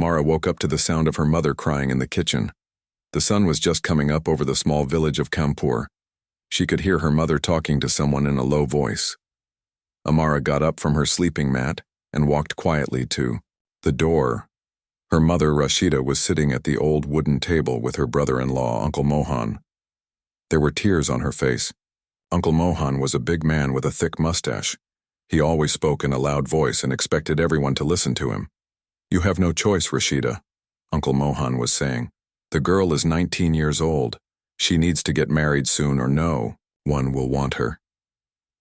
Amara woke up to the sound of her mother crying in the kitchen. The sun was just coming up over the small village of Kanpur. She could hear her mother talking to someone in a low voice. Amara got up from her sleeping mat and walked quietly to the door. Her mother, Rashida, was sitting at the old wooden table with her brother-in-law, Uncle Mohan. There were tears on her face. Uncle Mohan was a big man with a thick mustache. He always spoke in a loud voice and expected everyone to listen to him. "You have no choice, Rashida," Uncle Mohan was saying. "The girl is 19 years old. She needs to get married soon or no one will want her."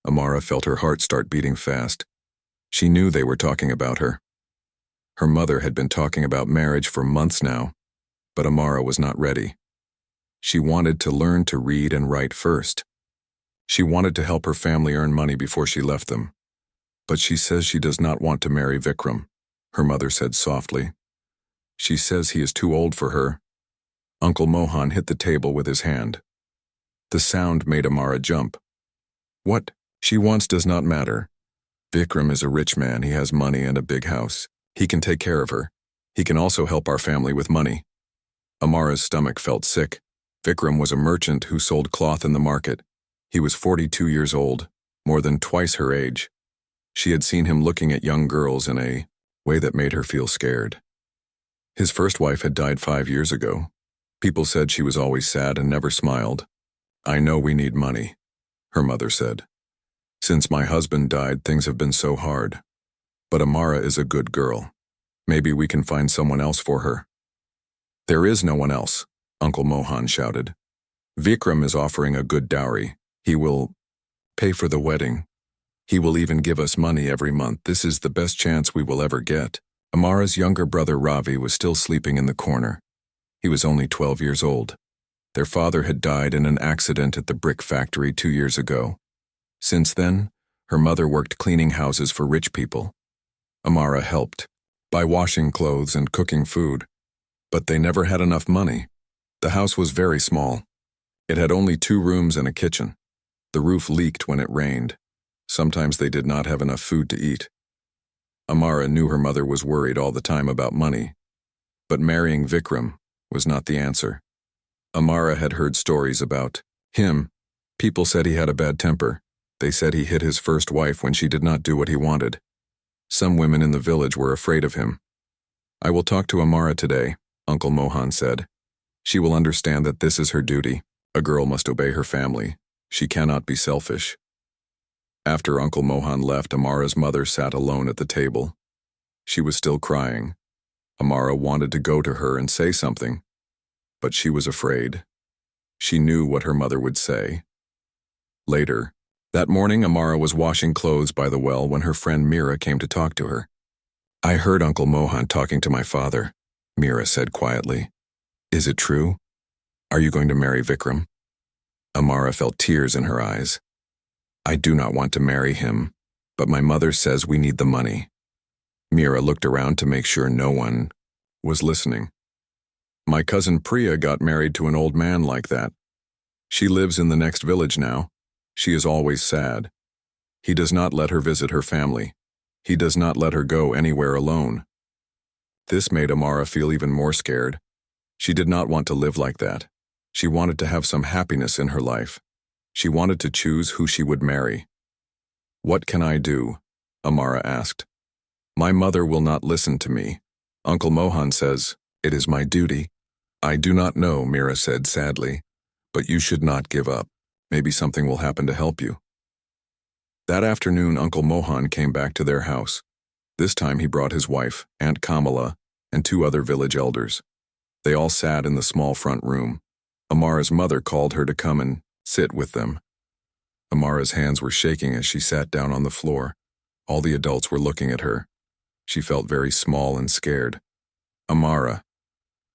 Amara felt her heart start beating fast. She knew they were talking about her. Her mother had been talking about marriage for months now, but Amara was not ready. She wanted to learn to read and write first. She wanted to help her family earn money before she left them. "But she says she does not want to marry Vikram," her mother said softly. "She says he is too old for her." Uncle Mohan hit the table with his hand. The sound made Amara jump. "What she wants does not matter. Vikram is a rich man. He has money and a big house. He can take care of her. He can also help our family with money." Amara's stomach felt sick. Vikram was a merchant who sold cloth in the market. He was 42 years old, more than twice her age. She had seen him looking at young girls in a way that made her feel scared. His first wife had died 5 years ago. People said she was always sad and never smiled. "I know we need money," her mother said. "Since my husband died, things have been so hard. But Amara is a good girl. Maybe we can find someone else for her." "There is no one else," Uncle Mohan shouted. "Vikram is offering a good dowry. He will pay for the wedding. He will even give us money every month. This is the best chance we will ever get." Amara's younger brother Ravi was still sleeping in the corner. He was only 12 years old. Their father had died in an accident at the brick factory 2 years ago. Since then, her mother worked cleaning houses for rich people. Amara helped by washing clothes and cooking food. But they never had enough money. The house was very small. It had only 2 rooms and a kitchen. The roof leaked when it rained. Sometimes they did not have enough food to eat. Amara knew her mother was worried all the time about money. But marrying Vikram was not the answer. Amara had heard stories about him. People said he had a bad temper. They said he hit his first wife when she did not do what he wanted. Some women in the village were afraid of him. "I will talk to Amara today," Uncle Mohan said. "She will understand that this is her duty. A girl must obey her family. She cannot be selfish." After Uncle Mohan left, Amara's mother sat alone at the table. She was still crying. Amara wanted to go to her and say something, but she was afraid. She knew what her mother would say. Later, that morning, Amara was washing clothes by the well when her friend Mira came to talk to her. "I heard Uncle Mohan talking to my father," Mira said quietly. "Is it true? Are you going to marry Vikram?" Amara felt tears in her eyes. "I do not want to marry him, but my mother says we need the money." Mira looked around to make sure no one was listening. "My cousin Priya got married to an old man like that. She lives in the next village now. She is always sad. He does not let her visit her family. He does not let her go anywhere alone." This made Amara feel even more scared. She did not want to live like that. She wanted to have some happiness in her life. She wanted to choose who she would marry. "What can I do?" Amara asked. "My mother will not listen to me. Uncle Mohan says it is my duty." "I do not know," Mira said sadly, "but you should not give up. Maybe something will happen to help you." That afternoon, Uncle Mohan came back to their house. This time he brought his wife, Aunt Kamala, and 2 other village elders. They all sat in the small front room. Amara's mother called her to come and sit with them. Amara's hands were shaking as she sat down on the floor. All the adults were looking at her. She felt very small and scared. "Amara,"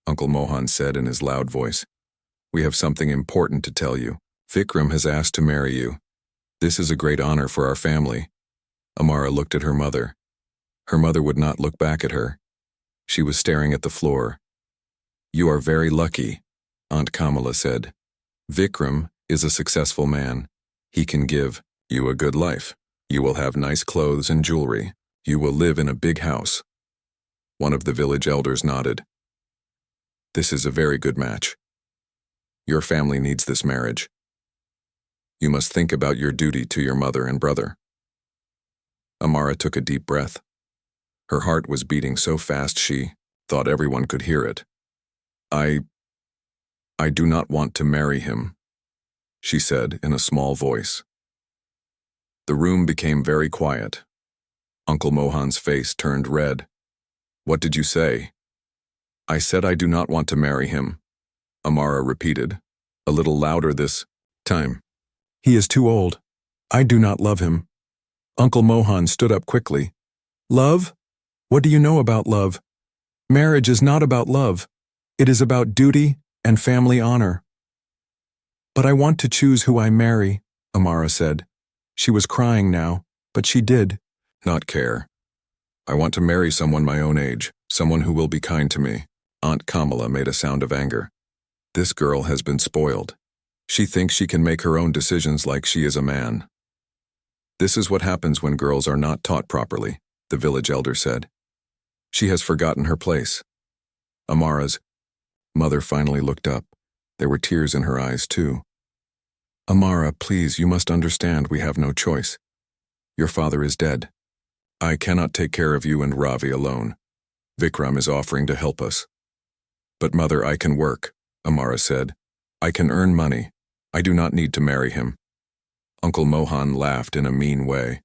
Uncle Mohan said in his loud voice, "we have something important to tell you. Vikram has asked to marry you. This is a great honor for our family." Amara looked at her mother. Her mother would not look back at her. She was staring at the floor. "You are very lucky," Aunt Kamala said. "Vikram is a successful man. He can give you a good life. You will have nice clothes and jewelry. You will live in a big house." One of the village elders nodded. This is a very good match. Your family needs this marriage. You must think about your duty to your mother and brother. Amara took a deep breath. Her heart was beating so fast she thought everyone could hear it. I do not want to marry him, she said in a small voice. The room became very quiet. Uncle Mohan's face turned red. What did you say? I said I do not want to marry him, Amara repeated, a little louder this time. He is too old. I do not love him. Uncle Mohan stood up quickly. Love? What do you know about love? Marriage is not about love. It is about duty and family honor. But I want to choose who I marry, Amara said. She was crying now, but she did not care. I want to marry someone my own age, someone who will be kind to me. Aunt Kamala made a sound of anger. This girl has been spoiled. She thinks she can make her own decisions like she is a man. This is what happens when girls are not taught properly, the village elder said. She has forgotten her place. Amara's mother finally looked up. There were tears in her eyes, too. Amara, please, you must understand we have no choice. Your father is dead. I cannot take care of you and Ravi alone. Vikram is offering to help us. But mother, I can work, Amara said. I can earn money. I do not need to marry him. Uncle Mohan laughed in a mean way.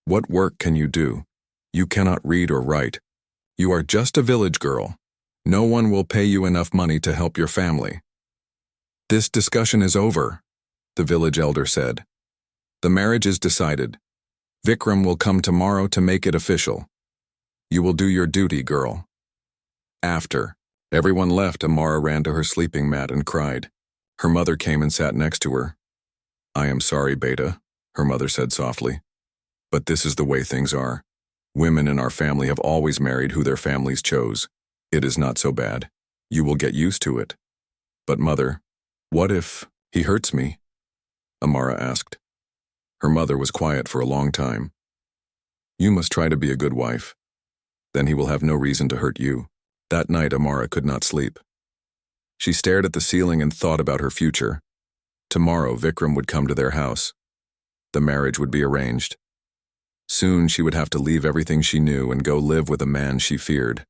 What work can you do? You cannot read or write. You are just a village girl. No one will pay you enough money to help your family. This discussion is over, the village elder said. The marriage is decided. Vikram will come tomorrow to make it official. You will do your duty, girl. After everyone left, Amara ran to her sleeping mat and cried. Her mother came and sat next to her. I am sorry, Beta, her mother said softly. But this is the way things are. Women in our family have always married who their families chose. It is not so bad. You will get used to it. But mother, what if he hurts me? Amara asked. Her mother was quiet for a long time. You must try to be a good wife. Then he will have no reason to hurt you. That night, Amara could not sleep. She stared at the ceiling and thought about her future. Tomorrow, Vikram would come to their house. The marriage would be arranged. Soon, she would have to leave everything she knew and go live with a man she feared.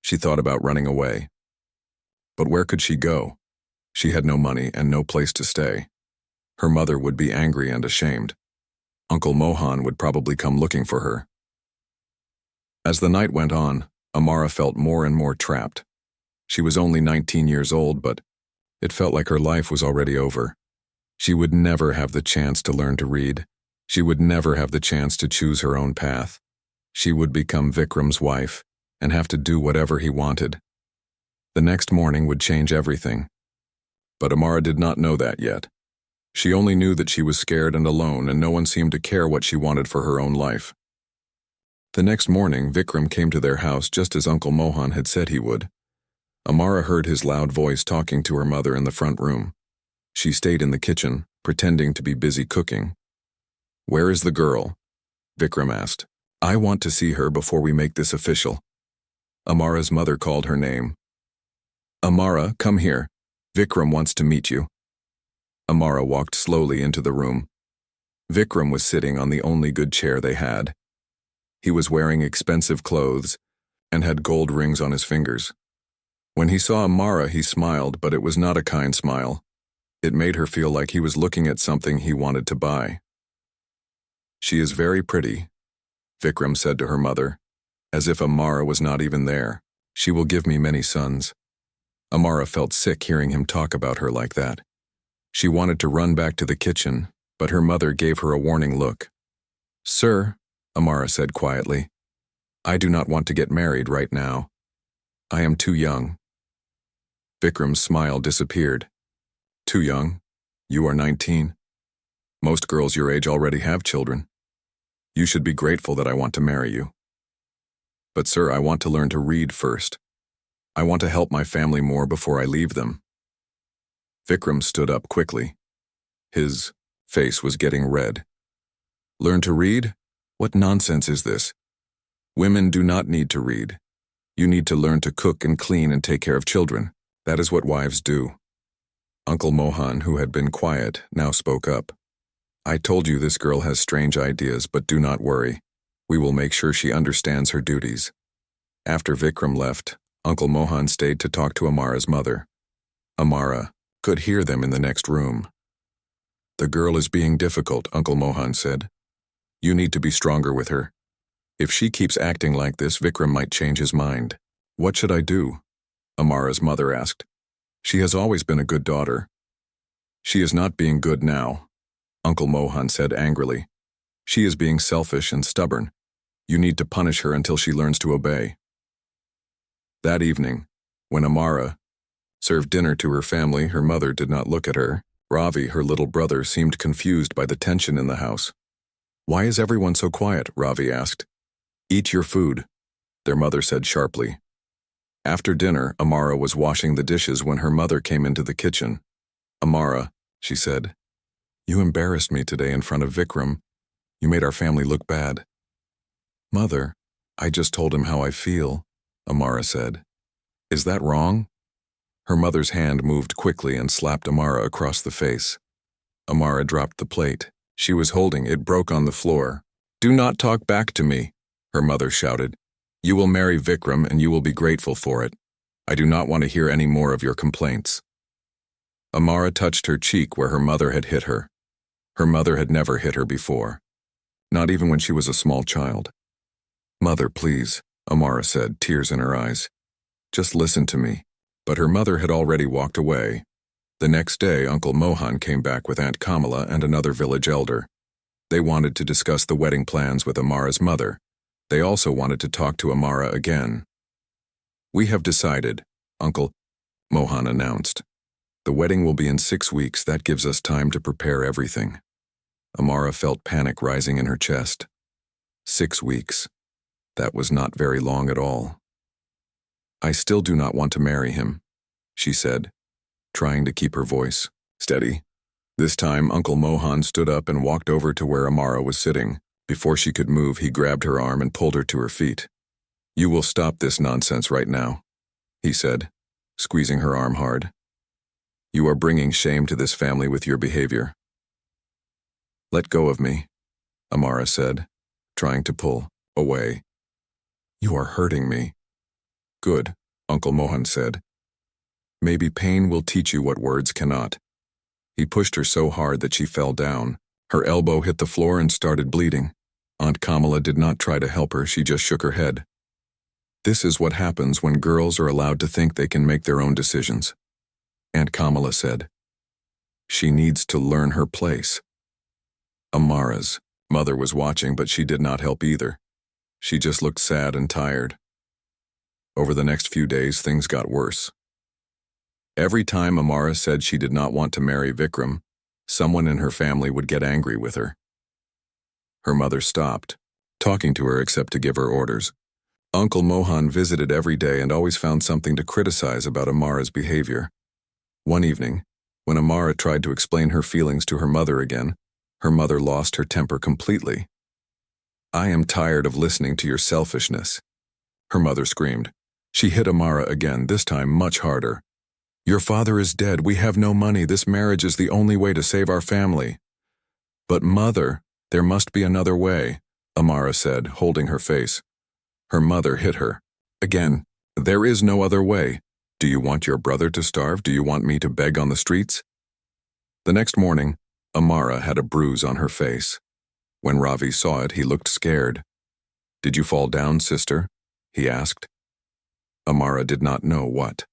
She thought about running away. But where could she go? She had no money and no place to stay. Her mother would be angry and ashamed. Uncle Mohan would probably come looking for her. As the night went on, Amara felt more and more trapped. She was only 19 years old, but it felt like her life was already over. She would never have the chance to learn to read. She would never have the chance to choose her own path. She would become Vikram's wife and have to do whatever he wanted. The next morning would change everything. But Amara did not know that yet. She only knew that she was scared and alone, and no one seemed to care what she wanted for her own life. The next morning, Vikram came to their house just as Uncle Mohan had said he would. Amara heard his loud voice talking to her mother in the front room. She stayed in the kitchen, pretending to be busy cooking. Where is the girl? Vikram asked. I want to see her before we make this official. Amara's mother called her name. Amara, come here. Vikram wants to meet you. Amara walked slowly into the room. Vikram was sitting on the only good chair they had. He was wearing expensive clothes and had gold rings on his fingers. When he saw Amara, he smiled, but it was not a kind smile. It made her feel like he was looking at something he wanted to buy. She is very pretty, Vikram said to her mother, as if Amara was not even there. She will give me many sons. Amara felt sick hearing him talk about her like that. She wanted to run back to the kitchen, but her mother gave her a warning look. Sir, Amara said quietly, I do not want to get married right now. I am too young. Vikram's smile disappeared. Too young? You are 19. Most girls your age already have children. You should be grateful that I want to marry you. But sir, I want to learn to read first. I want to help my family more before I leave them. Vikram stood up quickly. His face was getting red. Learn to read? What nonsense is this? Women do not need to read. You need to learn to cook and clean and take care of children. That is what wives do. Uncle Mohan, who had been quiet, now spoke up. I told you this girl has strange ideas, but do not worry. We will make sure she understands her duties. After Vikram left, Uncle Mohan stayed to talk to Amara's mother. Amara could hear them in the next room. The girl is being difficult, Uncle Mohan said. You need to be stronger with her. If she keeps acting like this, Vikram might change his mind. What should I do? Amara's mother asked. She has always been a good daughter. She is not being good now, Uncle Mohan said angrily. She is being selfish and stubborn. You need to punish her until she learns to obey. That evening, when Amara served dinner to her family, her mother did not look at her. Ravi, her little brother, seemed confused by the tension in the house. Why is everyone so quiet? Ravi asked. Eat your food, their mother said sharply. After dinner, Amara was washing the dishes when her mother came into the kitchen. Amara, she said, you embarrassed me today in front of Vikram. You made our family look bad. Mother, I just told him how I feel, Amara said. Is that wrong? Her mother's hand moved quickly and slapped Amara across the face. Amara dropped the plate. She was holding it, broke on the floor. Do not talk back to me, her mother shouted. You will marry Vikram and you will be grateful for it. I do not want to hear any more of your complaints. Amara touched her cheek where her mother had hit her. Her mother had never hit her before, not even when she was a small child. Mother, please, Amara said, tears in her eyes. Just listen to me. But her mother had already walked away. The next day, Uncle Mohan came back with Aunt Kamala and another village elder. They wanted to discuss the wedding plans with Amara's mother. They also wanted to talk to Amara again. We have decided, Uncle Mohan announced. The wedding will be in 6 weeks. That gives us time to prepare everything. Amara felt panic rising in her chest. 6 weeks. That was not very long at all. I still do not want to marry him, she said, trying to keep her voice steady. This time, Uncle Mohan stood up and walked over to where Amara was sitting. Before she could move, he grabbed her arm and pulled her to her feet. You will stop this nonsense right now, he said, squeezing her arm hard. You are bringing shame to this family with your behavior. Let go of me, Amara said, trying to pull away. You are hurting me. Good, Uncle Mohan said. Maybe pain will teach you what words cannot. He pushed her so hard that she fell down. Her elbow hit the floor and started bleeding. Aunt Kamala did not try to help her, she just shook her head. This is what happens when girls are allowed to think they can make their own decisions, Aunt Kamala said. She needs to learn her place. Amara's mother was watching, but she did not help either. She just looked sad and tired. Over the next few days, things got worse. Every time Amara said she did not want to marry Vikram, someone in her family would get angry with her. Her mother stopped talking to her except to give her orders. Uncle Mohan visited every day and always found something to criticize about Amara's behavior. One evening, when Amara tried to explain her feelings to her mother again, her mother lost her temper completely. I am tired of listening to your selfishness, her mother screamed. She hit Amara again, this time much harder. Your father is dead. We have no money. This marriage is the only way to save our family. But mother, there must be another way, Amara said, holding her face. Her mother hit her. Again, there is no other way. Do you want your brother to starve? Do you want me to beg on the streets? The next morning, Amara had a bruise on her face. When Ravi saw it, he looked scared. Did you fall down, sister? He asked. Amara did not know what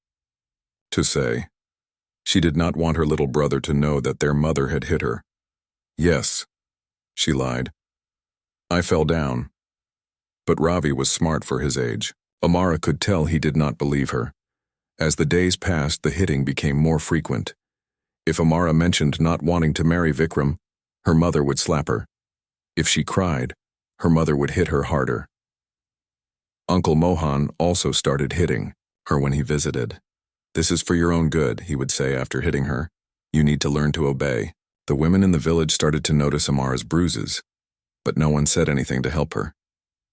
to say. She did not want her little brother to know that their mother had hit her. Yes, she lied. I fell down. But Ravi was smart for his age. Amara could tell he did not believe her. As the days passed, the hitting became more frequent. If Amara mentioned not wanting to marry Vikram, her mother would slap her. If she cried, her mother would hit her harder. Uncle Mohan also started hitting her when he visited. This is for your own good, he would say after hitting her. You need to learn to obey. The women in the village started to notice Amara's bruises, but no one said anything to help her.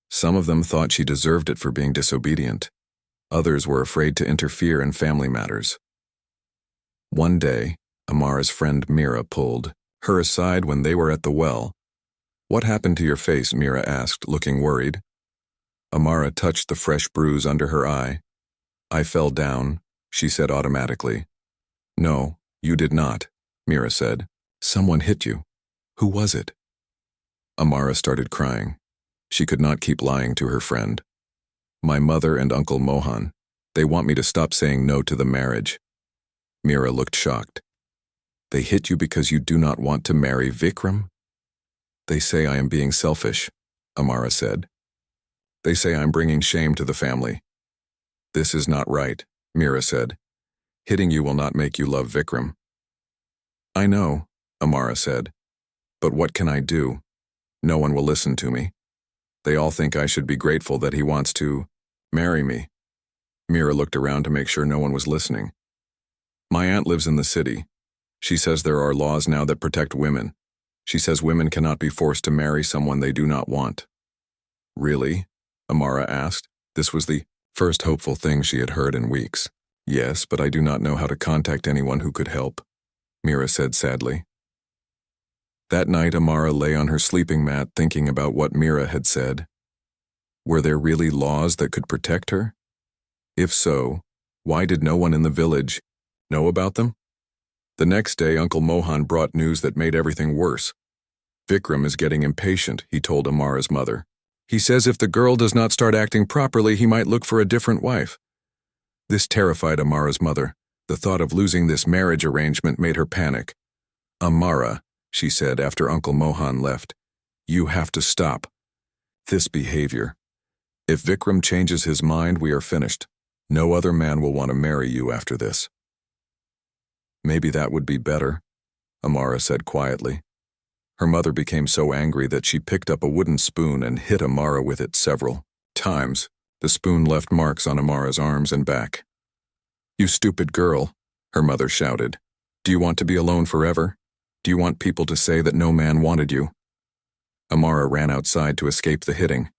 Some of them thought she deserved it for being disobedient. Others were afraid to interfere in family matters. One day, Amara's friend Mira pulled her aside when they were at the well. "What happened to your face?" Mira asked, looking worried. Amara touched the fresh bruise under her eye. "I fell down," she said automatically. "No, you did not," Mira said. "Someone hit you. Who was it?" Amara started crying. She could not keep lying to her friend. "My mother and Uncle Mohan. They want me to stop saying no to the marriage." Mira looked shocked. "They hit you because you do not want to marry Vikram?" "They say I am being selfish," Amara said. "They say I'm bringing shame to the family." "This is not right," Mira said. "Hitting you will not make you love Vikram." "I know," Amara said. "But what can I do? No one will listen to me. They all think I should be grateful that he wants to marry me." Mira looked around to make sure no one was listening. "My aunt lives in the city. She says there are laws now that protect women. She says women cannot be forced to marry someone they do not want." "Really?" Amara asked. This was the first hopeful thing she had heard in weeks. "Yes, but I do not know how to contact anyone who could help," Mira said sadly. That night, Amara lay on her sleeping mat thinking about what Mira had said. Were there really laws that could protect her? If so, why did no one in the village know about them? The next day, Uncle Mohan brought news that made everything worse. "Vikram is getting impatient," he told Amara's mother. "He says if the girl does not start acting properly, he might look for a different wife." This terrified Amara's mother. The thought of losing this marriage arrangement made her panic. "Amara," she said after Uncle Mohan left, "you have to stop this behavior. If Vikram changes his mind, we are finished. No other man will want to marry you after this." "Maybe that would be better," Amara said quietly. Her mother became so angry that she picked up a wooden spoon and hit Amara with it several times. The spoon left marks on Amara's arms and back. "You stupid girl," her mother shouted. "Do you want to be alone forever? Do you want people to say that no man wanted you?" Amara ran outside to escape the hitting.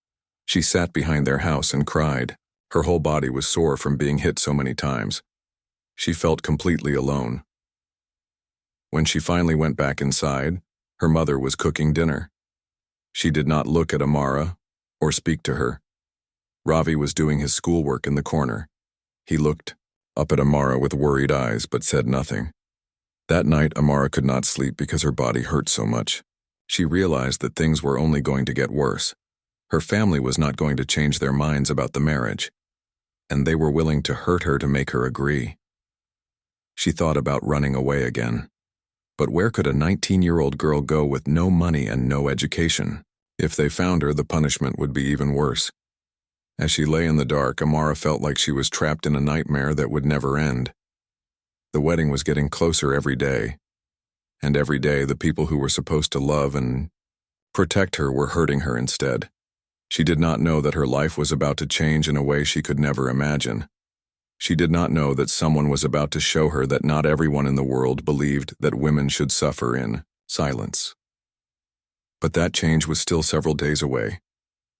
She sat behind their house and cried. Her whole body was sore from being hit so many times. She felt completely alone. When she finally went back inside, her mother was cooking dinner. She did not look at Amara or speak to her. Ravi was doing his schoolwork in the corner. He looked up at Amara with worried eyes but said nothing. That night, Amara could not sleep because her body hurt so much. She realized that things were only going to get worse. Her family was not going to change their minds about the marriage, and they were willing to hurt her to make her agree. She thought about running away again. But where could a 19-year-old girl go with no money and no education? If they found her, the punishment would be even worse. As she lay in the dark, Amara felt like she was trapped in a nightmare that would never end. The wedding was getting closer every day, and every day the people who were supposed to love and protect her were hurting her instead. She did not know that her life was about to change in a way she could never imagine. She did not know that someone was about to show her that not everyone in the world believed that women should suffer in silence. But that change was still several days away.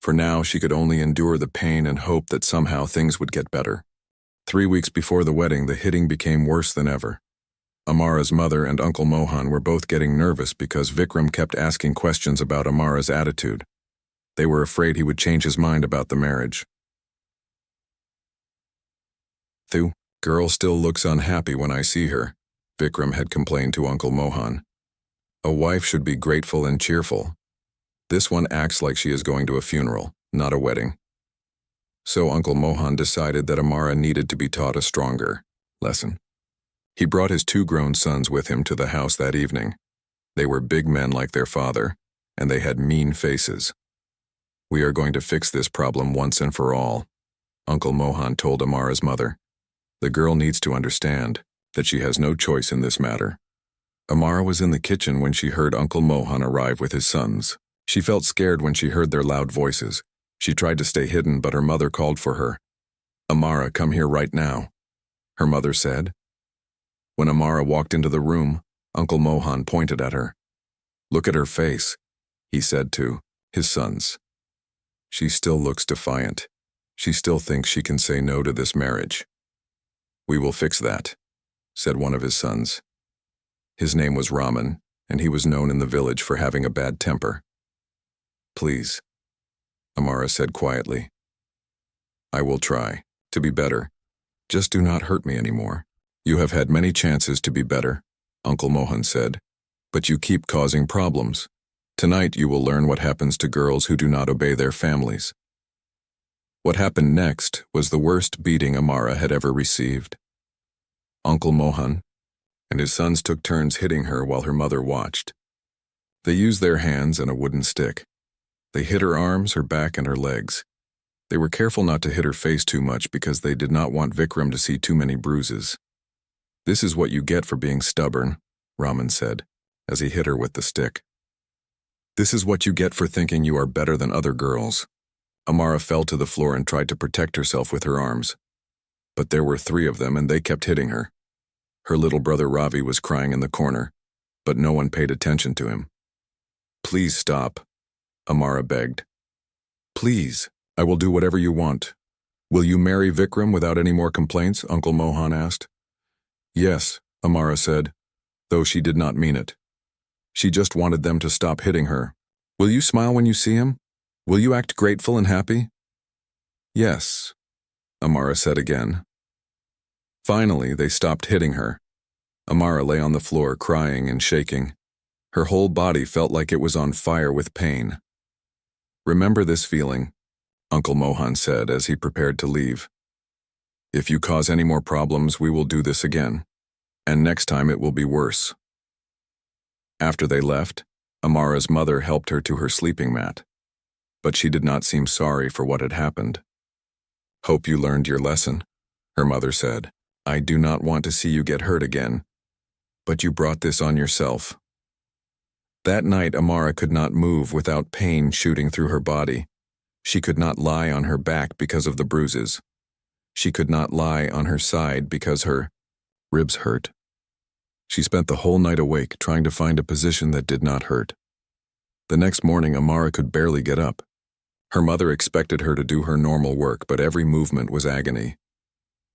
For now, she could only endure the pain and hope that somehow things would get better. 3 weeks before the wedding, the hitting became worse than ever. Amara's mother and Uncle Mohan were both getting nervous because Vikram kept asking questions about Amara's attitude. They were afraid he would change his mind about the marriage. "The girl still looks unhappy when I see her," Vikram had complained to Uncle Mohan. "A wife should be grateful and cheerful. This one acts like she is going to a funeral, not a wedding." So Uncle Mohan decided that Amara needed to be taught a stronger lesson. He brought his 2 grown sons with him to the house that evening. They were big men like their father, and they had mean faces. "We are going to fix this problem once and for all," Uncle Mohan told Amara's mother. "The girl needs to understand that she has no choice in this matter." Amara was in the kitchen when she heard Uncle Mohan arrive with his sons. She felt scared when she heard their loud voices. She tried to stay hidden, but her mother called for her. "Amara, come here right now," her mother said. When Amara walked into the room, Uncle Mohan pointed at her. "Look at her face," he said to his sons. She still looks defiant. She still thinks she can say no to this marriage. We will fix that, said one of his sons. His name was Raman, and he was known in the village for having a bad temper. Please, Amara said quietly. I will try to be better. Just do not hurt me anymore. You have had many chances to be better, Uncle Mohan said, but you keep causing problems. Tonight you will learn what happens to girls who do not obey their families. What happened next was the worst beating Amara had ever received. Uncle Mohan and his sons took turns hitting her while her mother watched. They used their hands and a wooden stick. They hit her arms, her back, and her legs. They were careful not to hit her face too much because they did not want Vikram to see too many bruises. This is what you get for being stubborn, Raman said, as he hit her with the stick. This is what you get for thinking you are better than other girls. Amara fell to the floor and tried to protect herself with her arms. But there were 3 of them and they kept hitting her. Her little brother Ravi was crying in the corner, but no one paid attention to him. Please stop, Amara begged. Please, I will do whatever you want. Will you marry Vikram without any more complaints? Uncle Mohan asked. Yes, Amara said, though she did not mean it. She just wanted them to stop hitting her. Will you smile when you see him? Will you act grateful and happy? Yes, Amara said again. Finally, they stopped hitting her. Amara lay on the floor crying and shaking. Her whole body felt like it was on fire with pain. Remember this feeling, Uncle Mohan said as he prepared to leave. If you cause any more problems, we will do this again, and next time it will be worse. After they left, Amara's mother helped her to her sleeping mat, but she did not seem sorry for what had happened. Hope you learned your lesson, her mother said. I do not want to see you get hurt again, but you brought this on yourself. That night, Amara could not move without pain shooting through her body. She could not lie on her back because of the bruises. She could not lie on her side because her ribs hurt. She spent the whole night awake trying to find a position that did not hurt. The next morning, Amara could barely get up. Her mother expected her to do her normal work, but every movement was agony.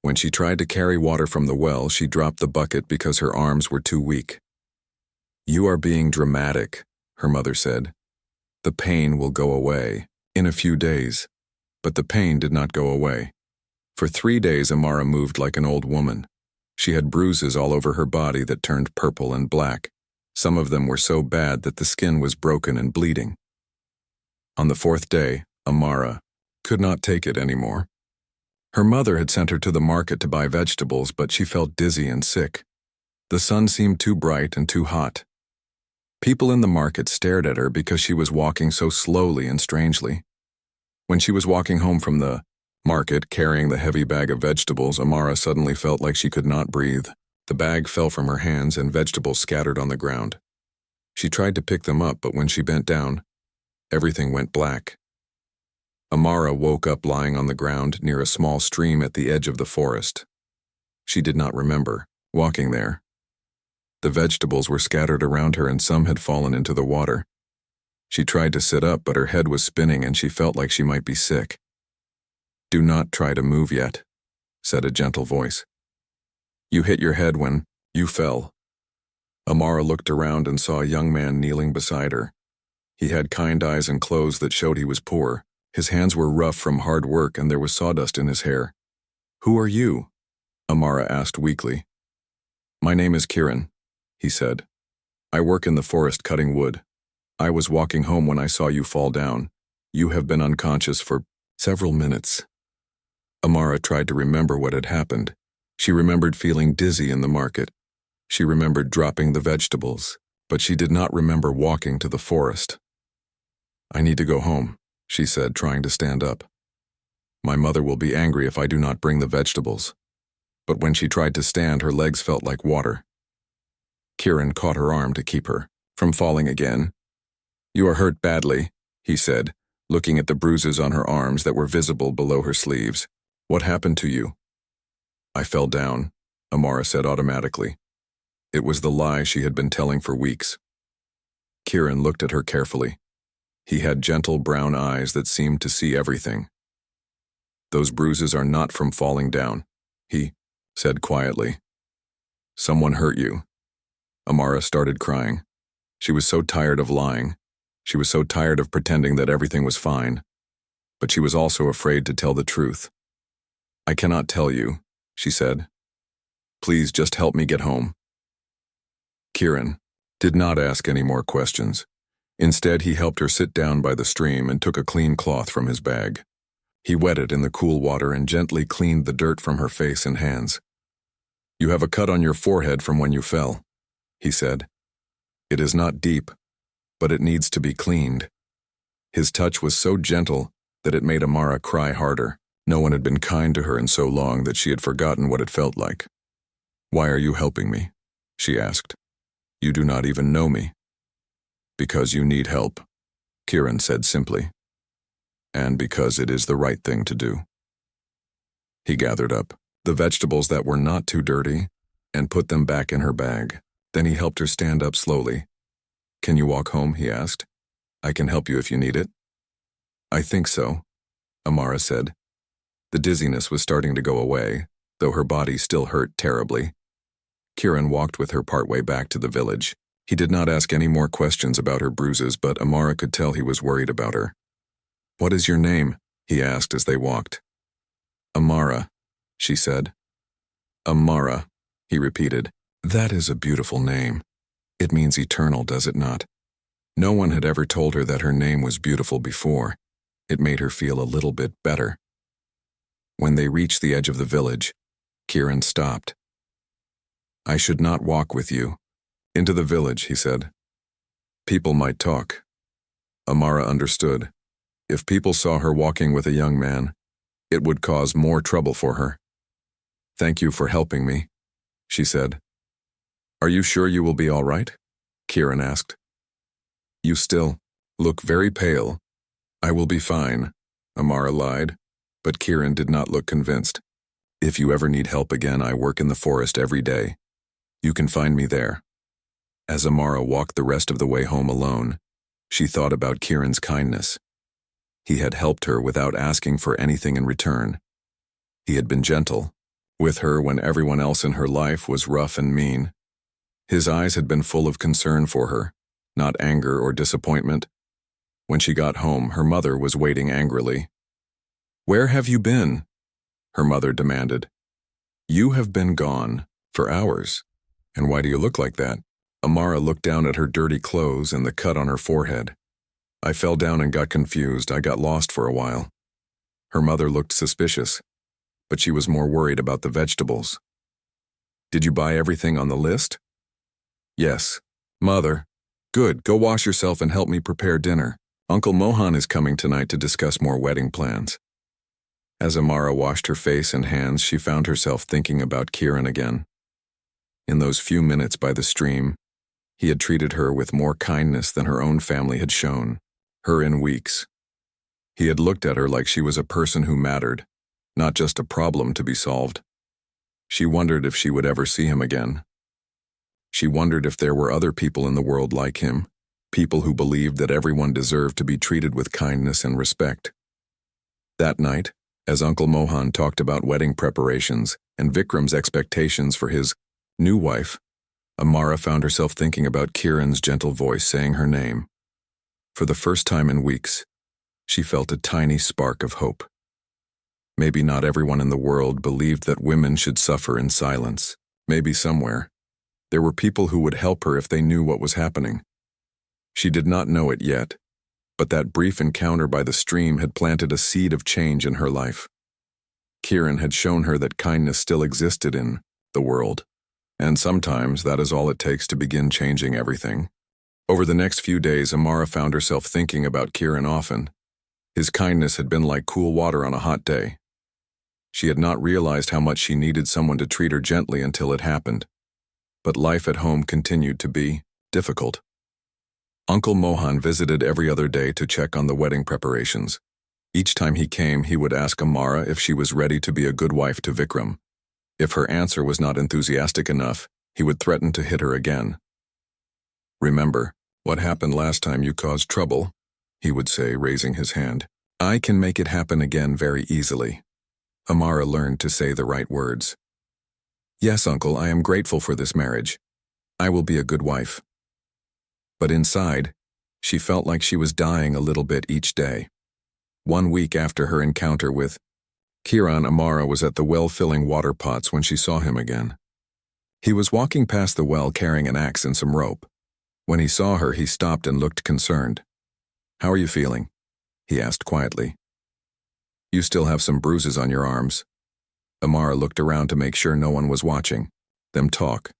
When she tried to carry water from the well, she dropped the bucket because her arms were too weak. You are being dramatic, her mother said. The pain will go away in a few days. But the pain did not go away. For 3 days, Amara moved like an old woman. She had bruises all over her body that turned purple and black. Some of them were so bad that the skin was broken and bleeding. On the 4th day, Amara could not take it anymore. Her mother had sent her to the market to buy vegetables, but she felt dizzy and sick. The sun seemed too bright and too hot. People in the market stared at her because she was walking so slowly and strangely. When she was walking home from the market carrying the heavy bag of vegetables, Amara suddenly felt like she could not breathe. The bag fell from her hands and vegetables scattered on the ground. She tried to pick them up, but when she bent down, everything went black. Amara woke up lying on the ground near a small stream at the edge of the forest. She did not remember walking there. The vegetables were scattered around her and some had fallen into the water. She tried to sit up, but her head was spinning and she felt like she might be sick. Do not try to move yet, said a gentle voice. You hit your head when you fell. Amara looked around and saw a young man kneeling beside her. He had kind eyes and clothes that showed he was poor. His hands were rough from hard work and there was sawdust in his hair. Who are you? Amara asked weakly. My name is Kiran, he said. I work in the forest cutting wood. I was walking home when I saw you fall down. You have been unconscious for several minutes. Amara tried to remember what had happened. She remembered feeling dizzy in the market. She remembered dropping the vegetables, but she did not remember walking to the forest. I need to go home, she said, trying to stand up. My mother will be angry if I do not bring the vegetables. But when she tried to stand, her legs felt like water. Kiran caught her arm to keep her from falling again. You are hurt badly, he said, looking at the bruises on her arms that were visible below her sleeves. What happened to you? I fell down, Amara said automatically. It was the lie she had been telling for weeks. Kiran looked at her carefully. He had gentle brown eyes that seemed to see everything. "Those bruises are not from falling down," he said quietly. "Someone hurt you." Amara started crying. She was so tired of lying. She was so tired of pretending that everything was fine. But she was also afraid to tell the truth. "I cannot tell you," she said. "Please just help me get home." Kieran did not ask any more questions. Instead, he helped her sit down by the stream and took a clean cloth from his bag. He wet it in the cool water and gently cleaned the dirt from her face and hands. "You have a cut on your forehead from when you fell," he said. "It is not deep, but it needs to be cleaned." His touch was so gentle that it made Amara cry harder. No one had been kind to her in so long that she had forgotten what it felt like. "Why are you helping me?" she asked. "You do not even know me." "Because you need help," Kieran said simply. "And because it is the right thing to do." He gathered up the vegetables that were not too dirty and put them back in her bag. Then he helped her stand up slowly. "Can you walk home?" he asked. "I can help you if you need it." "I think so," Amara said. The dizziness was starting to go away, though her body still hurt terribly. Kieran walked with her partway back to the village. He did not ask any more questions about her bruises, but Amara could tell he was worried about her. "What is your name?" he asked as they walked. "Amara," she said. "Amara," he repeated. "That is a beautiful name. It means eternal, does it not?" No one had ever told her that her name was beautiful before. It made her feel a little bit better. When they reached the edge of the village, Kieran stopped. "I should not walk with you into the village," he said. "People might talk." Amara understood. If people saw her walking with a young man, it would cause more trouble for her. "Thank you for helping me," she said. "Are you sure you will be all right?" Kieran asked. "You still look very pale." "I will be fine," Amara lied, but Kieran did not look convinced. "If you ever need help again, I work in the forest every day. You can find me there." As Amara walked the rest of the way home alone, she thought about Kieran's kindness. He had helped her without asking for anything in return. He had been gentle with her when everyone else in her life was rough and mean. His eyes had been full of concern for her, not anger or disappointment. When she got home, her mother was waiting angrily. "Where have you been?" her mother demanded. "You have been gone for hours. And why do you look like that?" Amara looked down at her dirty clothes and the cut on her forehead. "I fell down and got confused. I got lost for a while." Her mother looked suspicious, but she was more worried about the vegetables. "Did you buy everything on the list?" "Yes." "Mother." "Good, go wash yourself and help me prepare dinner. Uncle Mohan is coming tonight to discuss more wedding plans." As Amara washed her face and hands, she found herself thinking about Kieran again. In those few minutes by the stream, he had treated her with more kindness than her own family had shown her in weeks. He had looked at her like she was a person who mattered, not just a problem to be solved. She wondered if she would ever see him again. She wondered if there were other people in the world like him, people who believed that everyone deserved to be treated with kindness and respect. That night, as Uncle Mohan talked about wedding preparations and Vikram's expectations for his new wife, Amara found herself thinking about Kieran's gentle voice saying her name. For the first time in weeks, she felt a tiny spark of hope. Maybe not everyone in the world believed that women should suffer in silence. Maybe somewhere, there were people who would help her if they knew what was happening. She did not know it yet, but that brief encounter by the stream had planted a seed of change in her life. Kieran had shown her that kindness still existed in the world. And sometimes that is all it takes to begin changing everything. Over the next few days, Amara found herself thinking about Kieran often. His kindness had been like cool water on a hot day. She had not realized how much she needed someone to treat her gently until it happened. But life at home continued to be difficult. Uncle Mohan visited every other day to check on the wedding preparations. Each time he came, he would ask Amara if she was ready to be a good wife to Vikram. If her answer was not enthusiastic enough, he would threaten to hit her again. "Remember what happened last time you caused trouble?" he would say, raising his hand. I can make it happen again very easily. Amara learned to say the right words. Yes, uncle, I am grateful for this marriage. I will be a good wife. But inside, she felt like she was dying a little bit each day. 1 week after her encounter with Kiran, Amara was at the well filling water pots when she saw him again. He was walking past the well carrying an axe and some rope. When he saw her, he stopped and looked concerned. How are you feeling? He asked quietly. You still have some bruises on your arms. Amara looked around to make sure no one was watching them talk.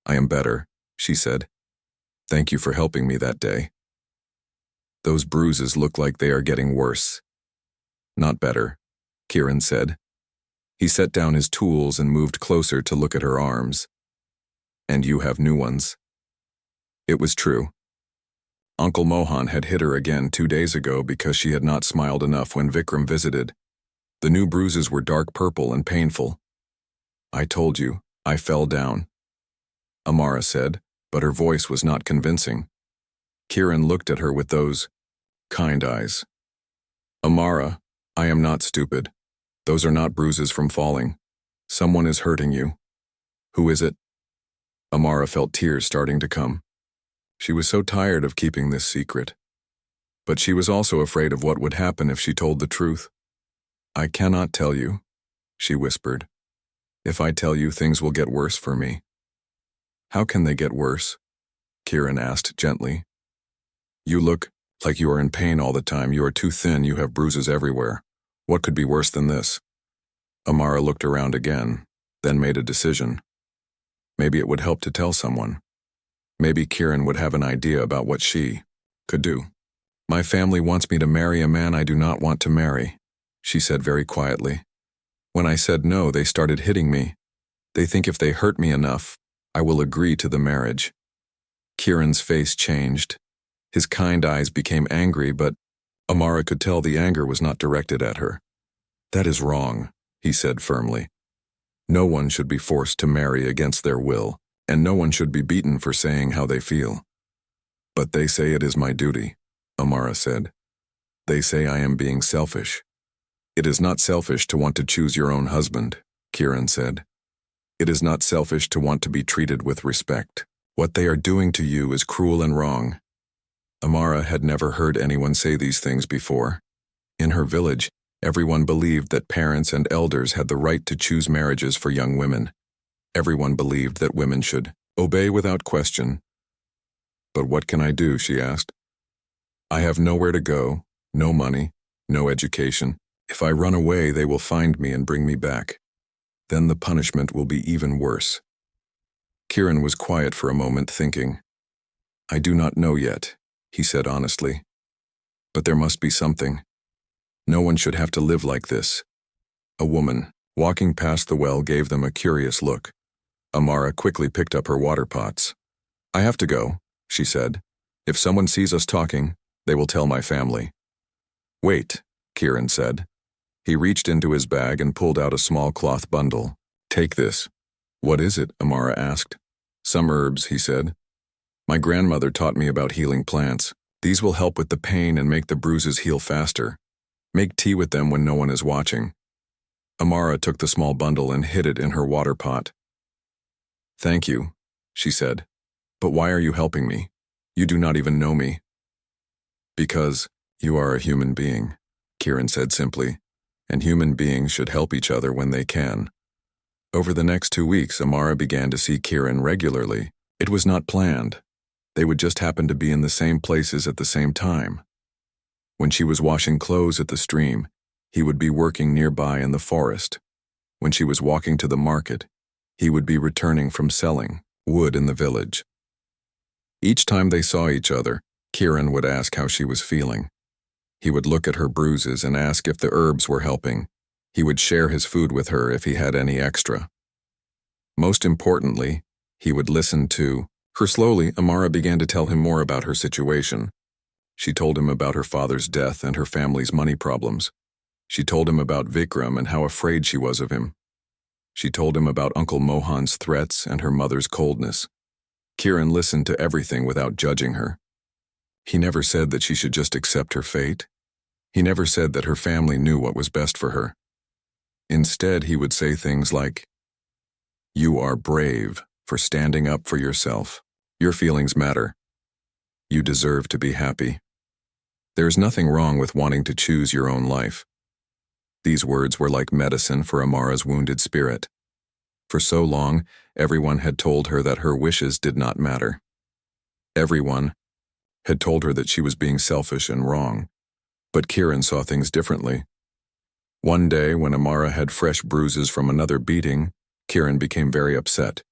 I am better, she said. Thank you for helping me that day. Those bruises look like they are getting worse. Not better, Kiran said. He set down his tools and moved closer to look at her arms. And you have new ones. It was true. Uncle Mohan had hit her again 2 days ago because she had not smiled enough when Vikram visited. The new bruises were dark purple and painful. I told you, I fell down, Amara said, but her voice was not convincing. Kiran looked at her with those kind eyes. Amara, I am not stupid. Those are not bruises from falling. Someone is hurting you. Who is it? Amara felt tears starting to come. She was so tired of keeping this secret. But she was also afraid of what would happen if she told the truth. I cannot tell you, she whispered. If I tell you, things will get worse for me. How can they get worse? Kiran asked gently. You look like you are in pain all the time. You are too thin. You have bruises everywhere. What could be worse than this? Amara looked around again, then made a decision. Maybe it would help to tell someone. Maybe Kiran would have an idea about what she could do. My family wants me to marry a man I do not want to marry, she said very quietly. When I said no, they started hitting me. They think if they hurt me enough, I will agree to the marriage. Kiran's face changed. His kind eyes became angry, but Amara could tell the anger was not directed at her. That is wrong, he said firmly. No one should be forced to marry against their will, and no one should be beaten for saying how they feel. But they say it is my duty, Amara said. They say I am being selfish. It is not selfish to want to choose your own husband, Kiran said. It is not selfish to want to be treated with respect. What they are doing to you is cruel and wrong. Amara had never heard anyone say these things before. In her village, everyone believed that parents and elders had the right to choose marriages for young women. Everyone believed that women should obey without question. But what can I do, she asked. I have nowhere to go, no money, no education. If I run away, they will find me and bring me back. Then the punishment will be even worse. Kiran was quiet for a moment, thinking. I do not know yet, he said honestly. But there must be something. No one should have to live like this. A woman, walking past the well, gave them a curious look. Amara quickly picked up her water pots. I have to go, she said. If someone sees us talking, they will tell my family. Wait, Kiran said. He reached into his bag and pulled out a small cloth bundle. Take this. What is it? Amara asked. Some herbs, he said. My grandmother taught me about healing plants. These will help with the pain and make the bruises heal faster. Make tea with them when no one is watching. Amara took the small bundle and hid it in her water pot. Thank you, she said. But why are you helping me? You do not even know me. Because you are a human being, Kiran said simply, and human beings should help each other when they can. Over the next 2 weeks, Amara began to see Kiran regularly. It was not planned. They would just happen to be in the same places at the same time. When she was washing clothes at the stream, he would be working nearby in the forest. When she was walking to the market, he would be returning from selling wood in the village. Each time they saw each other, Kiran would ask how she was feeling. He would look at her bruises and ask if the herbs were helping. He would share his food with her if he had any extra. Most importantly, he would listen to her. Slowly, Amara began to tell him more about her situation. She told him about her father's death and her family's money problems. She told him about Vikram and how afraid she was of him. She told him about Uncle Mohan's threats and her mother's coldness. Kiran listened to everything without judging her. He never said that she should just accept her fate. He never said that her family knew what was best for her. Instead, he would say things like, "You are brave for standing up for yourself. Your feelings matter. You deserve to be happy. There's nothing wrong with wanting to choose your own life." These words were like medicine for Amara's wounded spirit. For so long, everyone had told her that her wishes did not matter. Everyone had told her that she was being selfish and wrong. But Kieran saw things differently. One day, when Amara had fresh bruises from another beating, Kieran became very upset.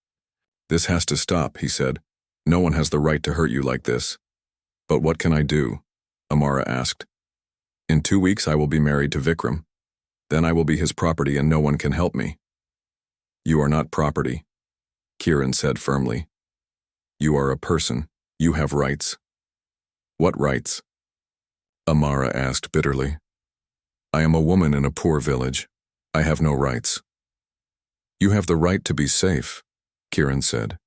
"This has to stop," he said. "No one has the right to hurt you like this." "But what can I do?" Amara asked. "In 2 weeks I will be married to Vikram. Then I will be his property and no one can help me." "You are not property," Kieran said firmly. "You are a person. You have rights." "What rights?" Amara asked bitterly. "I am a woman in a poor village. I have no rights." "You have the right to be safe," Kieran said.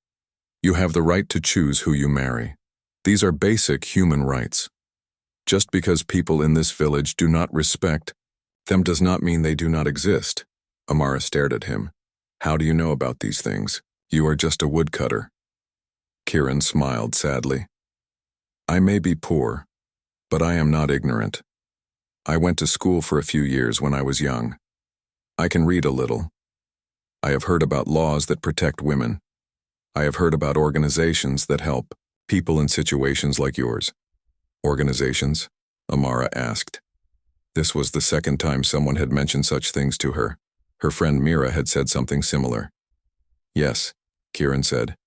"You have the right to choose who you marry. These are basic human rights. Just because people in this village do not respect them does not mean they do not exist." Amara stared at him. "How do you know about these things? You are just a woodcutter." Kieran smiled sadly. "I may be poor, but I am not ignorant. I went to school for a few years when I was young. I can read a little. I have heard about laws that protect women. I have heard about organizations that help people in situations like yours." "Organizations?" Amara asked. This was the second time someone had mentioned such things to her. Her friend Mira had said something similar. "Yes," Kieran said.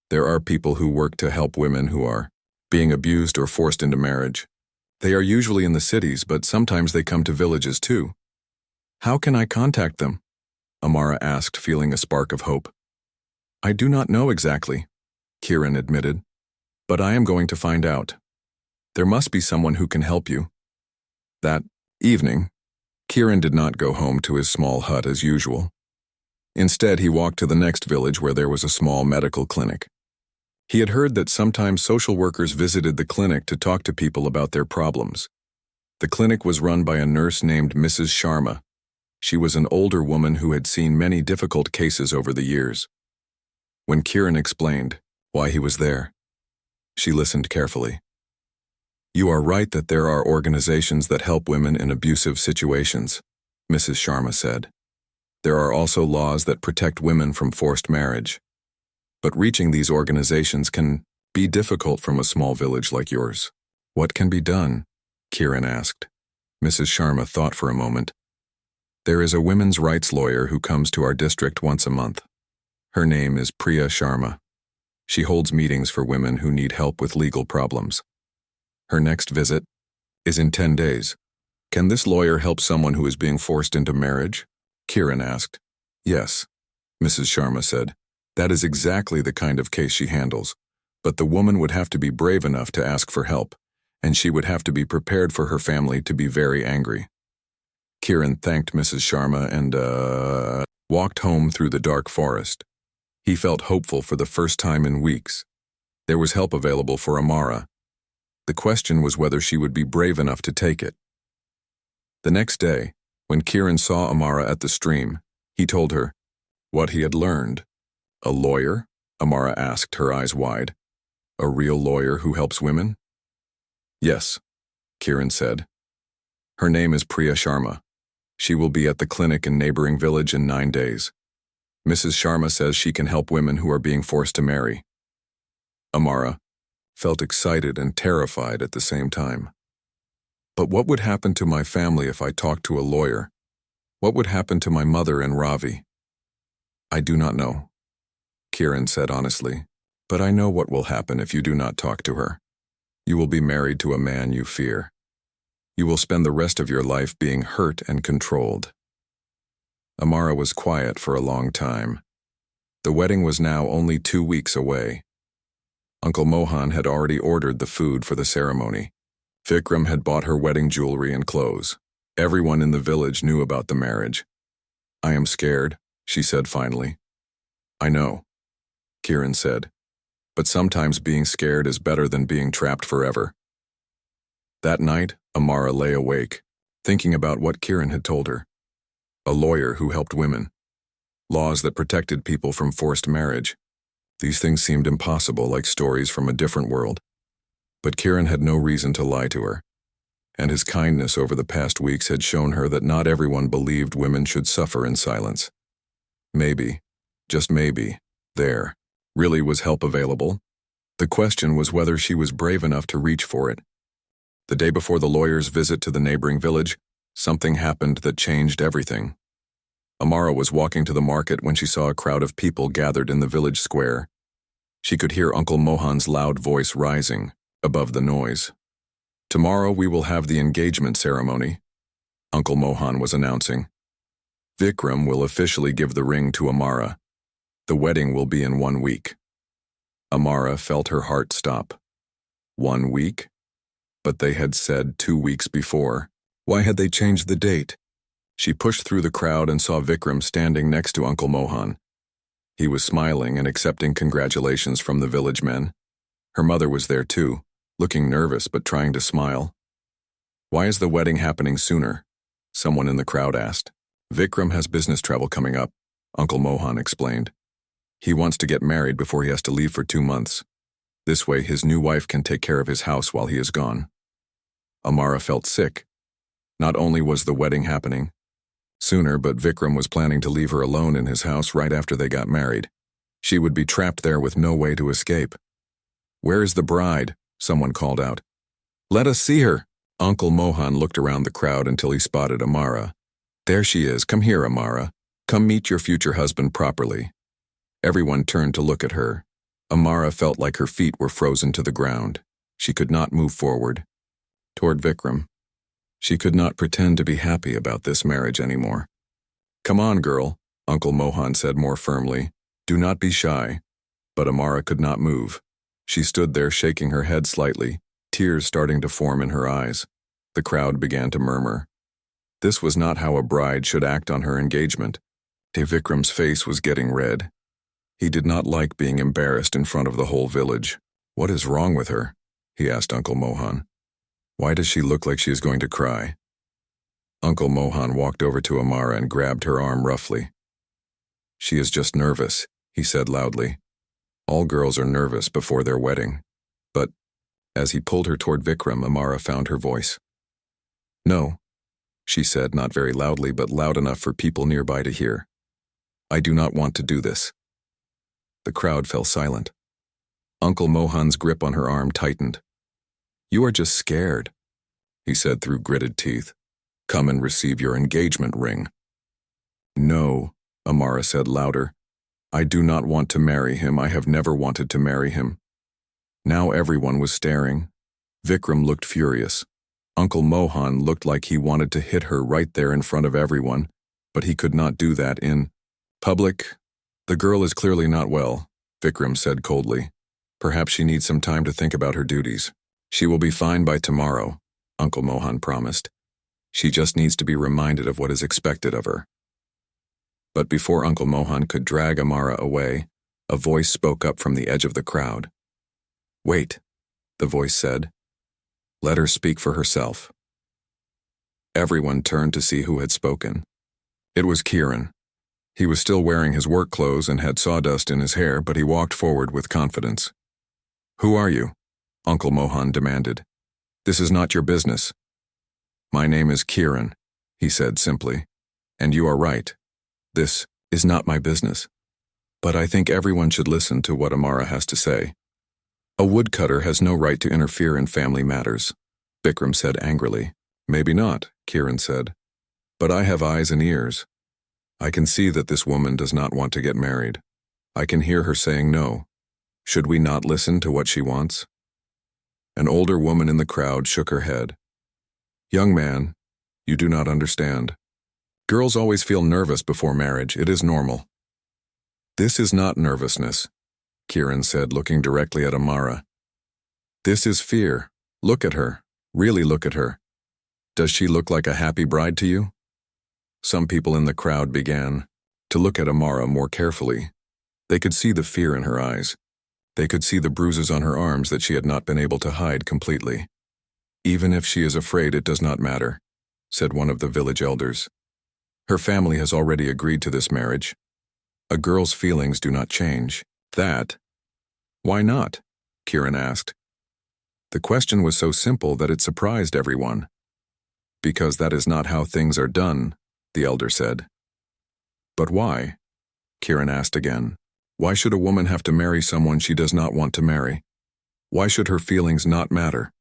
"There are people who work to help women who are being abused or forced into marriage. They are usually in the cities, but sometimes they come to villages too." "How can I contact them?" Amara asked, feeling a spark of hope. "I do not know exactly," Kieran admitted, "but I am going to find out. There must be someone who can help you." That evening, Kieran did not go home to his small hut as usual. Instead, he walked to the next village where there was a small medical clinic. He had heard that sometimes social workers visited the clinic to talk to people about their problems. The clinic was run by a nurse named Mrs. Sharma. She was an older woman who had seen many difficult cases over the years. When Kieran explained why he was there, she listened carefully. "You are right that there are organizations that help women in abusive situations," Mrs. Sharma said. "There are also laws that protect women from forced marriage. But reaching these organizations can be difficult from a small village like yours." "What can be done?" Kieran asked. Mrs. Sharma thought for a moment. "There is a women's rights lawyer who comes to our district once a month. Her name is Priya Sharma. She holds meetings for women who need help with legal problems. Her next visit is in 10 days. Can this lawyer help someone who is being forced into marriage?" Kieran asked. "Yes," Mrs. Sharma said. "That is exactly the kind of case she handles. But the woman would have to be brave enough to ask for help, and she would have to be prepared for her family to be very angry." Kieran thanked Mrs. Sharma and walked home through the dark forest. He felt hopeful for the first time in weeks. There was help available for Amara. The question was whether she would be brave enough to take it. The next day, when Kieran saw Amara at the stream, he told her what he had learned. "A lawyer?" Amara asked, her eyes wide. "A real lawyer who helps women?" "Yes," Kieran said. "Her name is Priya Sharma. She will be at the clinic in neighboring village in 9 days. Mrs. Sharma says she can help women who are being forced to marry." Amara felt excited and terrified at the same time. "But what would happen to my family if I talked to a lawyer? What would happen to my mother and Ravi?" "I do not know," Kieran said honestly, "but I know what will happen if you do not talk to her. You will be married to a man you fear. You will spend the rest of your life being hurt and controlled." Amara was quiet for a long time. The wedding was now only 2 weeks away. Uncle Mohan had already ordered the food for the ceremony. Vikram had bought her wedding jewelry and clothes. Everyone in the village knew about the marriage. "I am scared," she said finally. "I know," Kieran said. "But sometimes being scared is better than being trapped forever." That night, Amara lay awake, thinking about what Kieran had told her. A lawyer who helped women. Laws that protected people from forced marriage. These things seemed impossible, like stories from a different world. But Kieran had no reason to lie to her. And his kindness over the past weeks had shown her that not everyone believed women should suffer in silence. Maybe, just maybe, there really was help available. The question was whether she was brave enough to reach for it. The day before the lawyer's visit to the neighboring village, something happened that changed everything. Amara was walking to the market when she saw a crowd of people gathered in the village square. She could hear Uncle Mohan's loud voice rising above the noise. "Tomorrow we will have the engagement ceremony," Uncle Mohan was announcing. "Vikram will officially give the ring to Amara. The wedding will be in 1 week." Amara felt her heart stop. 1 week? But they had said 2 weeks before. Why had they changed the date? She pushed through the crowd and saw Vikram standing next to Uncle Mohan. He was smiling and accepting congratulations from the village men. Her mother was there too, looking nervous but trying to smile. "Why is the wedding happening sooner?" someone in the crowd asked. "Vikram has business travel coming up," Uncle Mohan explained. "He wants to get married before he has to leave for 2 months. This way his new wife can take care of his house while he is gone." Amara felt sick. Not only was the wedding happening sooner, but Vikram was planning to leave her alone in his house right after they got married. She would be trapped there with no way to escape. "Where is the bride?" someone called out. "Let us see her." Uncle Mohan looked around the crowd until he spotted Amara. "There she is. Come here, Amara. Come meet your future husband properly." Everyone turned to look at her. Amara felt like her feet were frozen to the ground. She could not move forward. Toward Vikram. She could not pretend to be happy about this marriage anymore. "Come on, girl," Uncle Mohan said more firmly. "Do not be shy." But Amara could not move. She stood there shaking her head slightly, tears starting to form in her eyes. The crowd began to murmur. This was not how a bride should act on her engagement. Vikram's face was getting red. He did not like being embarrassed in front of the whole village. "What is wrong with her?" he asked Uncle Mohan. "Why does she look like she is going to cry?" Uncle Mohan walked over to Amara and grabbed her arm roughly. "She is just nervous," he said loudly. "All girls are nervous before their wedding." But, as he pulled her toward Vikram, Amara found her voice. "No," she said, not very loudly, but loud enough for people nearby to hear. "I do not want to do this." The crowd fell silent. Uncle Mohan's grip on her arm tightened. "You are just scared," he said through gritted teeth. "Come and receive your engagement ring." "No," Amara said louder. "I do not want to marry him. I have never wanted to marry him." Now everyone was staring. Vikram looked furious. Uncle Mohan looked like he wanted to hit her right there in front of everyone, but he could not do that in public. "The girl is clearly not well," Vikram said coldly. "Perhaps she needs some time to think about her duties." "She will be fine by tomorrow," Uncle Mohan promised. "She just needs to be reminded of what is expected of her." But before Uncle Mohan could drag Amara away, a voice spoke up from the edge of the crowd. "Wait," the voice said. "Let her speak for herself." Everyone turned to see who had spoken. It was Kieran. He was still wearing his work clothes and had sawdust in his hair, but he walked forward with confidence. "Who are you?" Uncle Mohan demanded. "This is not your business." "My name is Kieran," he said simply. "And you are right. This is not my business. But I think everyone should listen to what Amara has to say." "A woodcutter has no right to interfere in family matters," Vikram said angrily. "Maybe not," Kieran said. "But I have eyes and ears. I can see that this woman does not want to get married. I can hear her saying no. Should we not listen to what she wants?" An older woman in the crowd shook her head. "Young man, you do not understand. Girls always feel nervous before marriage. It is normal." "This is not nervousness," Kieran said, looking directly at Amara. "This is fear. Look at her. Really look at her. Does she look like a happy bride to you?" Some people in the crowd began to look at Amara more carefully. They could see the fear in her eyes. They could see the bruises on her arms that she had not been able to hide completely. Even if she is afraid, it does not matter, said one of the village elders. Her family has already agreed to this marriage. A girl's feelings do not change. That? Why not? Kieran asked. The question was so simple that it surprised everyone. Because that is not how things are done, the elder said. But why? Kieran asked again. Why should a woman have to marry someone she does not want to marry? Why should her feelings not matter?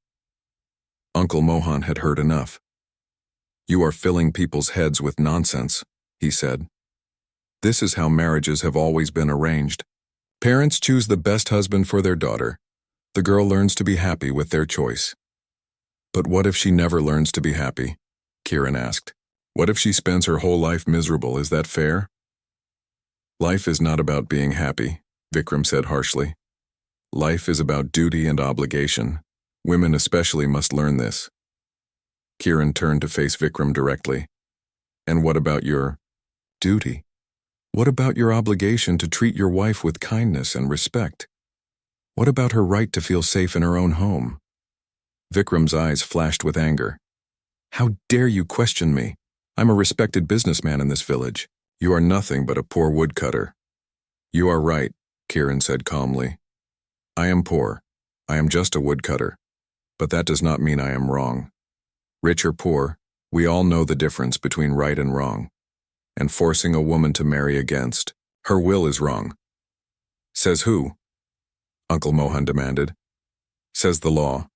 Uncle Mohan had heard enough. You are filling people's heads with nonsense, he said. This is how marriages have always been arranged. Parents choose the best husband for their daughter. The girl learns to be happy with their choice. But what if she never learns to be happy? Kieran asked. What if she spends her whole life miserable? Is that fair? Life is not about being happy, Vikram said harshly. Life is about duty and obligation. Women especially must learn this. Kieran turned to face Vikram directly. And what about your duty? What about your obligation to treat your wife with kindness and respect? What about her right to feel safe in her own home? Vikram's eyes flashed with anger. How dare you question me? I'm a respected businessman in this village. You are nothing but a poor woodcutter. You are right, Kieran said calmly. I am poor. I am just a woodcutter. But that does not mean I am wrong. Rich or poor, we all know the difference between right and wrong. And forcing a woman to marry against her will is wrong. Says who? Uncle Mohan demanded. Says the law,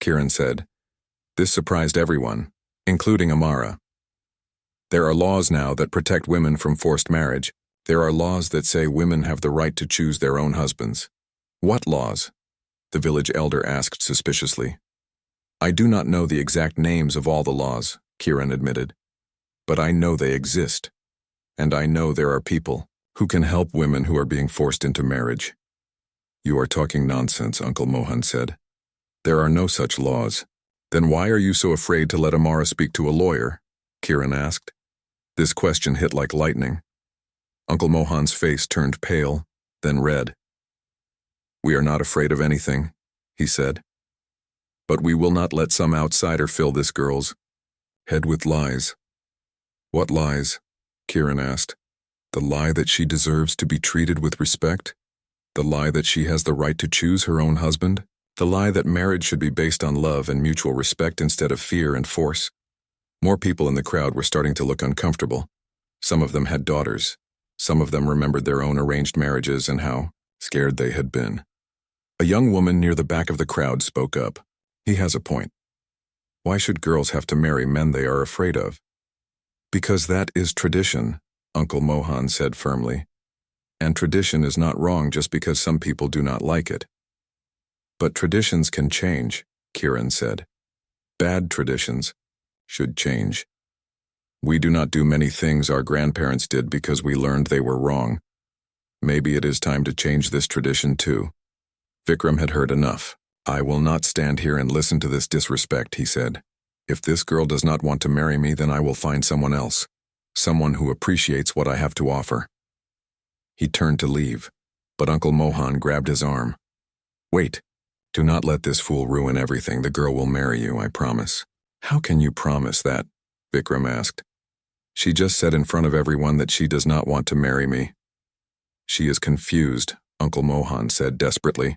Kieran said. This surprised everyone, including Amara. There are laws now that protect women from forced marriage. There are laws that say women have the right to choose their own husbands. What laws? The village elder asked suspiciously. I do not know the exact names of all the laws, Kieran admitted. But I know they exist. And I know there are people who can help women who are being forced into marriage. You are talking nonsense, Uncle Mohan said. There are no such laws. Then why are you so afraid to let Amara speak to a lawyer? Kieran asked. This question hit like lightning. Uncle Mohan's face turned pale, then red. We are not afraid of anything, he said. But we will not let some outsider fill this girl's head with lies. What lies? Kieran asked. The lie that she deserves to be treated with respect? The lie that she has the right to choose her own husband? The lie that marriage should be based on love and mutual respect instead of fear and force? More people in the crowd were starting to look uncomfortable. Some of them had daughters. Some of them remembered their own arranged marriages and how scared they had been. A young woman near the back of the crowd spoke up. He has a point. Why should girls have to marry men they are afraid of? Because that is tradition, Uncle Mohan said firmly. And tradition is not wrong just because some people do not like it. But traditions can change, Kieran said. Bad traditions should change. We do not do many things our grandparents did because we learned they were wrong. Maybe it is time to change this tradition too. Vikram had heard enough. I will not stand here and listen to this disrespect, he said. If this girl does not want to marry me, then I will find someone else. Someone who appreciates what I have to offer. He turned to leave, but Uncle Mohan grabbed his arm. Wait. Do not let this fool ruin everything. The girl will marry you, I promise. How can you promise that? Vikram asked. She just said in front of everyone that she does not want to marry me. She is confused, Uncle Mohan said desperately.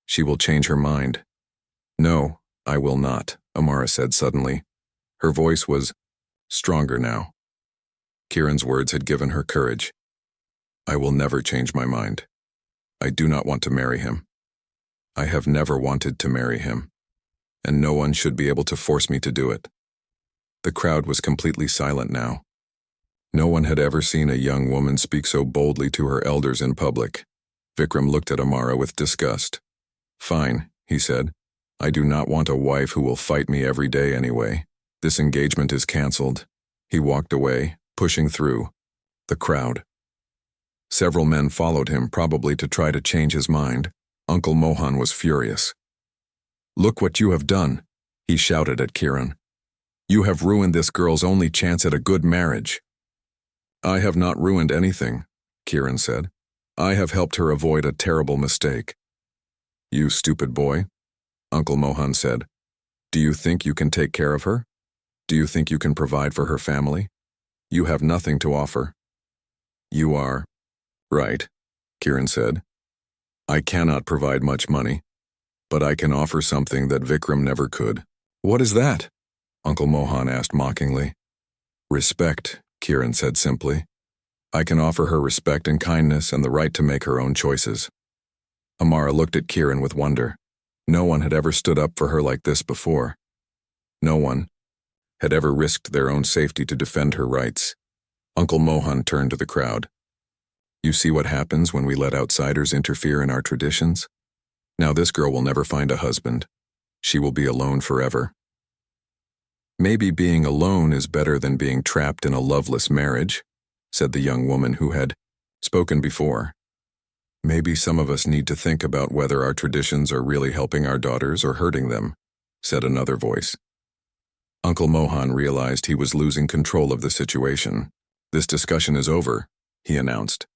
She will change her mind. No, I will not, Amara said suddenly. Her voice was stronger now. Kieran's words had given her courage. I will never change my mind. I do not want to marry him. I have never wanted to marry him. And no one should be able to force me to do it. The crowd was completely silent now. No one had ever seen a young woman speak so boldly to her elders in public. Vikram looked at Amara with disgust. Fine, he said. I do not want a wife who will fight me every day anyway. This engagement is cancelled. He walked away, pushing through the crowd. Several men followed him, probably to try to change his mind. Uncle Mohan was furious. Look what you have done, he shouted at Kieran. You have ruined this girl's only chance at a good marriage. I have not ruined anything, Kieran said. I have helped her avoid a terrible mistake. You stupid boy, Uncle Mohan said. Do you think you can take care of her? Do you think you can provide for her family? You have nothing to offer. You are right, Kiran said. I cannot provide much money, but I can offer something that Vikram never could. What is that? Uncle Mohan asked mockingly. Respect, Kiran said simply. I can offer her respect and kindness and the right to make her own choices. Amara looked at Kiran with wonder. No one had ever stood up for her like this before. No one had ever risked their own safety to defend her rights. Uncle Mohan turned to the crowd. You see what happens when we let outsiders interfere in our traditions? Now this girl will never find a husband. She will be alone forever. Maybe being alone is better than being trapped in a loveless marriage, said the young woman who had spoken before. Maybe some of us need to think about whether our traditions are really helping our daughters or hurting them, said another voice. Uncle Mohan realized he was losing control of the situation. This discussion is over, he announced.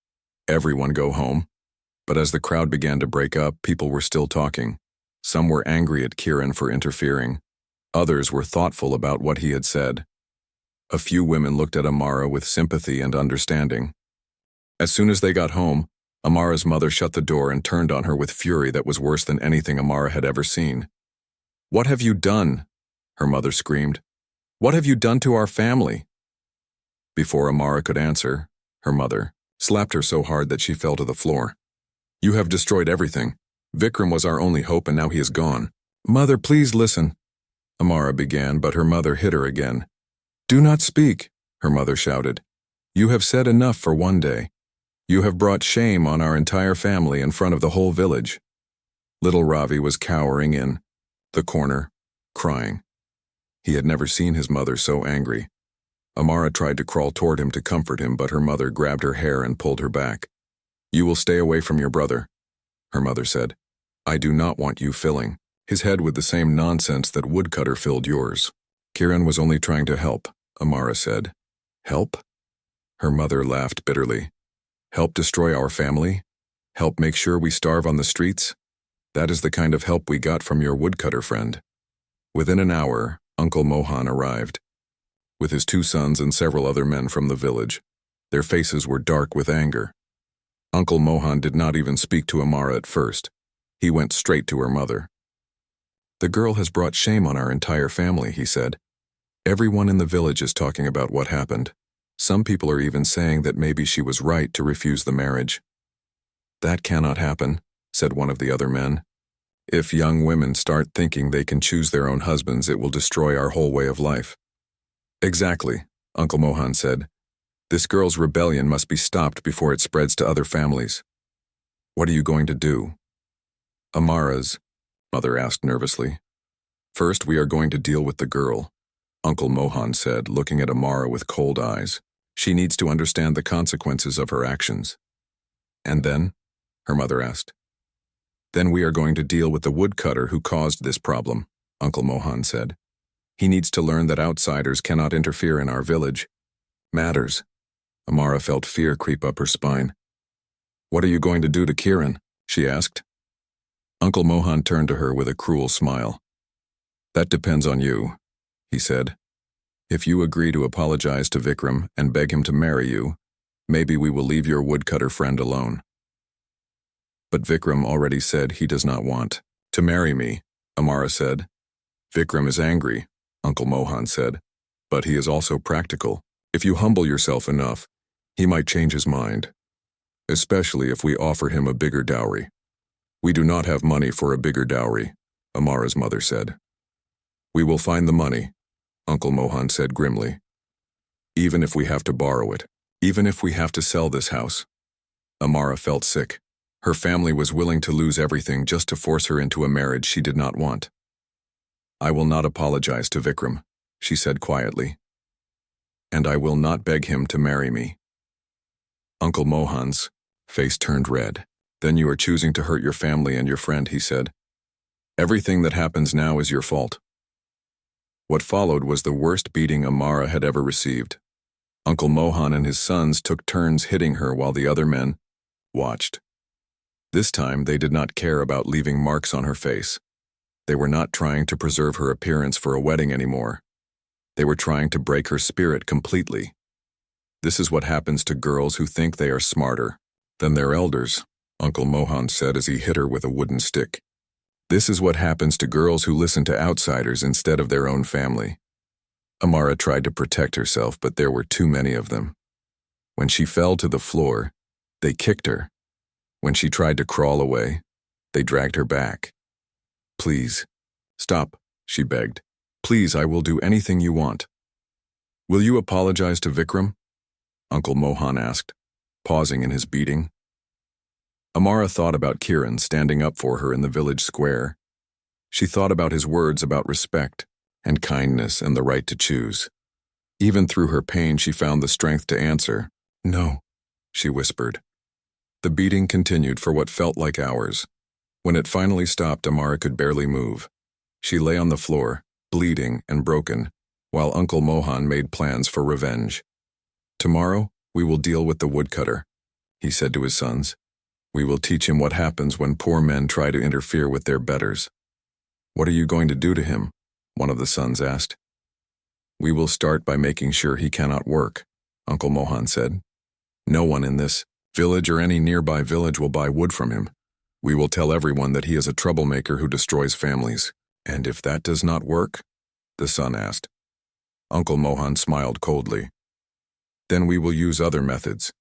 Everyone go home. But as the crowd began to break up, people were still talking. Some were angry at Kiran for interfering. Others were thoughtful about what he had said. A few women looked at Amara with sympathy and understanding. As soon as they got home, Amara's mother shut the door and turned on her with fury that was worse than anything Amara had ever seen. What have you done? Her mother screamed. What have you done to our family? Before Amara could answer, her mother slapped her so hard that she fell to the floor. You have destroyed everything. Vikram was our only hope and now he is gone. Mother, please listen. Amara began, but her mother hit her again. Do not speak, her mother shouted. You have said enough for one day. You have brought shame on our entire family in front of the whole village. Little Ravi was cowering in the corner, crying. He had never seen his mother so angry. Amara tried to crawl toward him to comfort him, but her mother grabbed her hair and pulled her back. You will stay away from your brother, her mother said. I do not want you filling his head with the same nonsense that woodcutter filled yours. Kiran was only trying to help, Amara said. Help? Her mother laughed bitterly. Help destroy our family? Help make sure we starve on the streets? That is the kind of help we got from your woodcutter friend. Within an hour, Uncle Mohan arrived, with his 2 sons and several other men from the village. Their faces were dark with anger. Uncle Mohan did not even speak to Amara at first. He went straight to her mother. The girl has brought shame on our entire family, he said. Everyone in the village is talking about what happened. Some people are even saying that maybe she was right to refuse the marriage. That cannot happen, said one of the other men. If young women start thinking they can choose their own husbands, it will destroy our whole way of life. Exactly, Uncle Mohan said. This girl's rebellion must be stopped before it spreads to other families. What are you going to do? Amara's mother asked nervously. First, we are going to deal with the girl, Uncle Mohan said, looking at Amara with cold eyes. She needs to understand the consequences of her actions. And then? Her mother asked. Then we are going to deal with the woodcutter who caused this problem, Uncle Mohan said. He needs to learn that outsiders cannot interfere in our village. Matters. Amara felt fear creep up her spine. What are you going to do to Kiran? She asked. Uncle Mohan turned to her with a cruel smile. That depends on you, he said. If you agree to apologize to Vikram and beg him to marry you, maybe we will leave your woodcutter friend alone. But Vikram already said he does not want to marry me, Amara said. Vikram is angry, Uncle Mohan said, but he is also practical. If you humble yourself enough, he might change his mind, especially if we offer him a bigger dowry. We do not have money for a bigger dowry, Amara's mother said. We will find the money, Uncle Mohan said grimly. Even if we have to borrow it, even if we have to sell this house. Amara felt sick. Her family was willing to lose everything just to force her into a marriage she did not want. I will not apologize to Vikram, she said quietly. And I will not beg him to marry me. Uncle Mohan's face turned red. Then you are choosing to hurt your family and your friend, he said. Everything that happens now is your fault. What followed was the worst beating Amara had ever received. Uncle Mohan and his sons took turns hitting her while the other men watched. This time they did not care about leaving marks on her face. They were not trying to preserve her appearance for a wedding anymore. They were trying to break her spirit completely. This is what happens to girls who think they are smarter than their elders, Uncle Mohan said as he hit her with a wooden stick. This is what happens to girls who listen to outsiders instead of their own family. Amara tried to protect herself, but there were too many of them. When she fell to the floor, they kicked her. When she tried to crawl away, they dragged her back. Please, stop, she begged. Please, I will do anything you want. Will you apologize to Vikram? Uncle Mohan asked, pausing in his beating. Amara thought about Kiran standing up for her in the village square. She thought about his words about respect and kindness and the right to choose. Even through her pain, she found the strength to answer, "No," she whispered. The beating continued for what felt like hours. When it finally stopped, Amara could barely move. She lay on the floor, bleeding and broken, while Uncle Mohan made plans for revenge. "Tomorrow, we will deal with the woodcutter," he said to his sons. "We will teach him what happens when poor men try to interfere with their betters." "What are you going to do to him?" one of the sons asked. "We will start by making sure he cannot work," Uncle Mohan said. "No one in this village or any nearby village will buy wood from him. We will tell everyone that he is a troublemaker who destroys families." "And if that does not work?" the son asked. Uncle Mohan smiled coldly. "Then we will use other methods.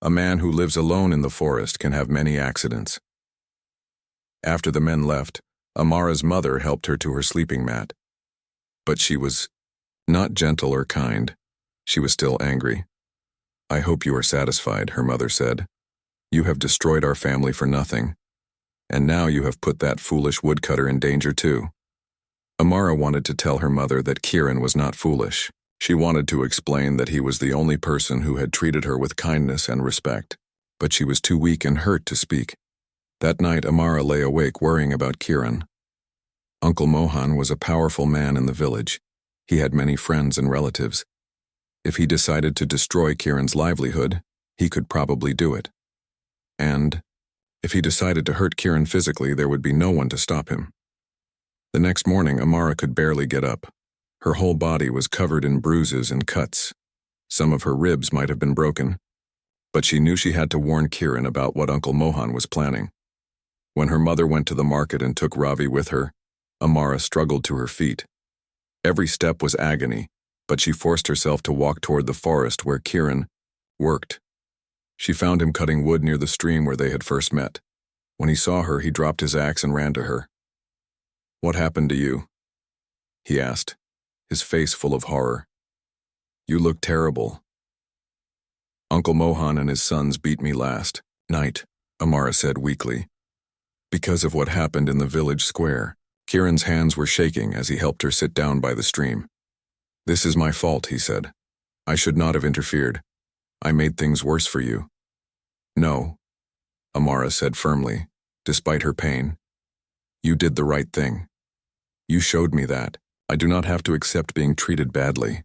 A man who lives alone in the forest can have many accidents." After the men left, Amara's mother helped her to her sleeping mat. But she was not gentle or kind. She was still angry. "I hope you are satisfied," her mother said. "You have destroyed our family for nothing. And now you have put that foolish woodcutter in danger too." Amara wanted to tell her mother that Kiran was not foolish. She wanted to explain that he was the only person who had treated her with kindness and respect. But she was too weak and hurt to speak. That night, Amara lay awake worrying about Kiran. Uncle Mohan was a powerful man in the village. He had many friends and relatives. If he decided to destroy Kiran's livelihood, he could probably do it. And if he decided to hurt Kiran physically, there would be no one to stop him. The next morning, Amara could barely get up. Her whole body was covered in bruises and cuts. Some of her ribs might have been broken. But she knew she had to warn Kiran about what Uncle Mohan was planning. When her mother went to the market and took Ravi with her, Amara struggled to her feet. Every step was agony, but she forced herself to walk toward the forest where Kiran worked. She found him cutting wood near the stream where they had first met. When he saw her, he dropped his axe and ran to her. "What happened to you?" he asked, his face full of horror. "You look terrible." "Uncle Mohan and his sons beat me last night," Amara said weakly. "Because of what happened in the village square." Kiran's hands were shaking as he helped her sit down by the stream. "This is my fault," he said. "I should not have interfered. I made things worse for you." "No," Amara said firmly, despite her pain. "You did the right thing. You showed me that I do not have to accept being treated badly.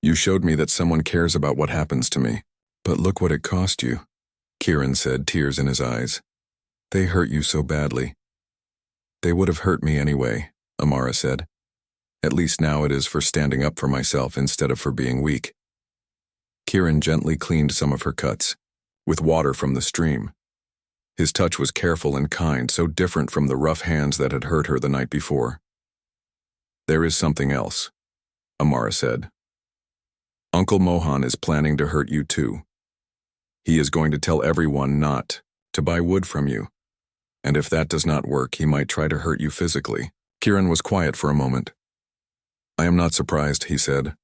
You showed me that someone cares about what happens to me. But look what it cost you," Kiran said, tears in his eyes. "They hurt you so badly." "They would have hurt me anyway," Amara said. "At least now it is for standing up for myself instead of for being weak." Kiran gently cleaned some of her cuts, with water from the stream. His touch was careful and kind, so different from the rough hands that had hurt her the night before. "There is something else," Amara said. "Uncle Mohan is planning to hurt you too. He is going to tell everyone not to buy wood from you. And if that does not work, he might try to hurt you physically." Kiran was quiet for a moment. "I am not surprised," he said.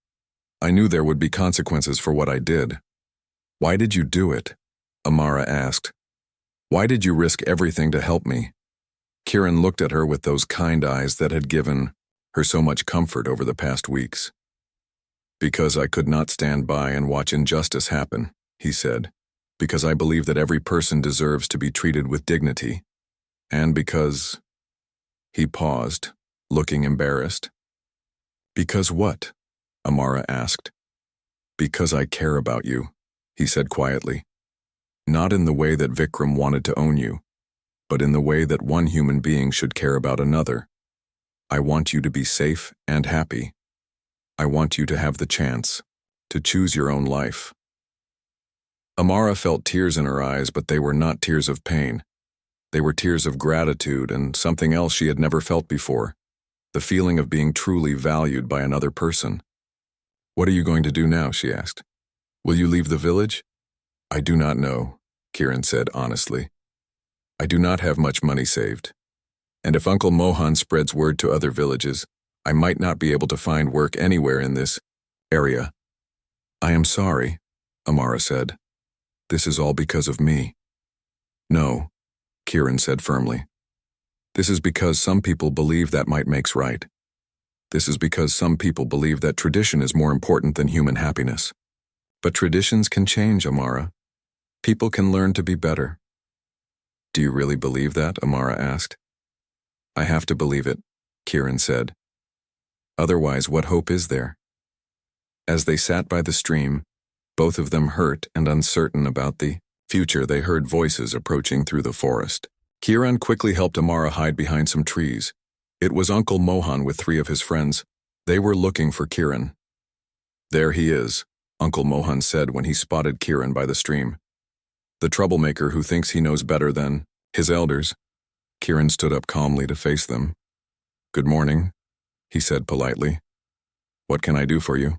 "I knew there would be consequences for what I did." "Why did you do it?" Amara asked. "Why did you risk everything to help me?" Kiran looked at her with those kind eyes that had given her so much comfort over the past weeks. "Because I could not stand by and watch injustice happen," he said. "Because I believe that every person deserves to be treated with dignity. And because—" He paused, looking embarrassed. "Because what?" Amara asked. "Because I care about you," he said quietly. "Not in the way that Vikram wanted to own you, but in the way that one human being should care about another." I want you to be safe and happy. I want you to have the chance to choose your own life." Amara felt tears in her eyes, but they were not tears of pain. They were tears of gratitude and something else she had never felt before, the feeling of being truly valued by another person. "What are you going to do now?" she asked. "Will you leave the village?" "I do not know," Kiran said honestly. "I do not have much money saved. And if Uncle Mohan spreads word to other villages, I might not be able to find work anywhere in this area." "I am sorry," Amara said. "This is all because of me." "No," Kiran said firmly. "This is because some people believe that might makes right. This is because some people believe that tradition is more important than human happiness. But traditions can change, Amara. People can learn to be better." "Do you really believe that?" Amara asked. "I have to believe it," Kiran said. "Otherwise, what hope is there?" As they sat by the stream, both of them hurt and uncertain about the future, they heard voices approaching through the forest. Kiran quickly helped Amara hide behind some trees. It was Uncle Mohan with 3 of his friends. They were looking for Kiran. "There he is," Uncle Mohan said when he spotted Kiran by the stream. "The troublemaker who thinks he knows better than his elders." Kiran stood up calmly to face them. "Good morning," he said politely. "What can I do for you?"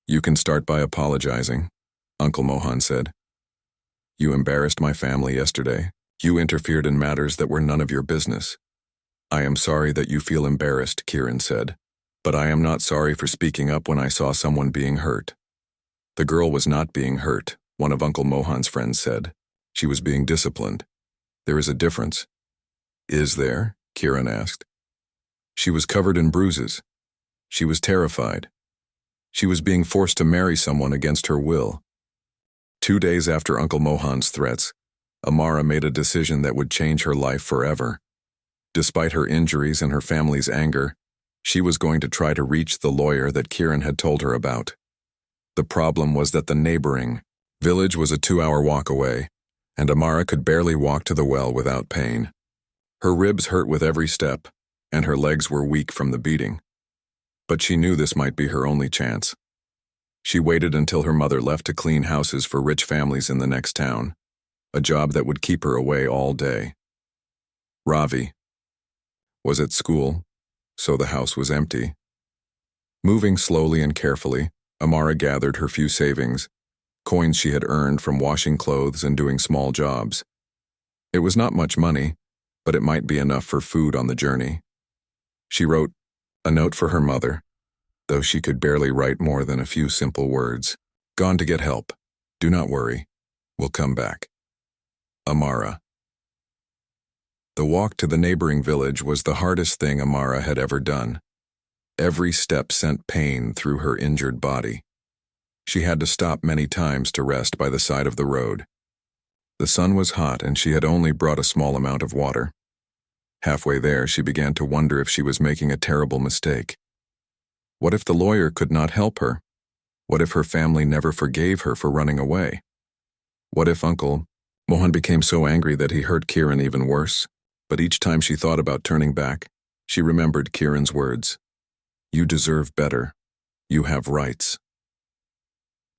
"You can start by apologizing," Uncle Mohan said. "You embarrassed my family yesterday. You interfered in matters that were none of your business." "I am sorry that you feel embarrassed," Kiran said. "But I am not sorry for speaking up when I saw someone being hurt." "The girl was not being hurt," one of Uncle Mohan's friends said. "She was being disciplined. There is a difference." "Is there?" Kiran asked. "She was covered in bruises. She was terrified. She was being forced to marry someone against her will." 2 days after Uncle Mohan's threats, Amara made a decision that would change her life forever. Despite her injuries and her family's anger, she was going to try to reach the lawyer that Kiran had told her about. The problem was that the neighboring village was a 2-hour walk away, and Amara could barely walk to the well without pain. Her ribs hurt with every step, and her legs were weak from the beating. But she knew this might be her only chance. She waited until her mother left to clean houses for rich families in the next town, a job that would keep her away all day. Ravi was at school, so the house was empty. Moving slowly and carefully, Amara gathered her few savings, coins she had earned from washing clothes and doing small jobs. It was not much money, but it might be enough for food on the journey. She wrote a note for her mother, though she could barely write more than a few simple words. "Gone to get help. Do not worry. We'll come back. Amara." The walk to the neighboring village was the hardest thing Amara had ever done. Every step sent pain through her injured body. She had to stop many times to rest by the side of the road. The sun was hot and she had only brought a small amount of water. Halfway there, she began to wonder if she was making a terrible mistake. What if the lawyer could not help her? What if her family never forgave her for running away? What if Uncle Mohan became so angry that he hurt Kiran even worse? But each time she thought about turning back, she remembered Kiran's words. "You deserve better. You have rights."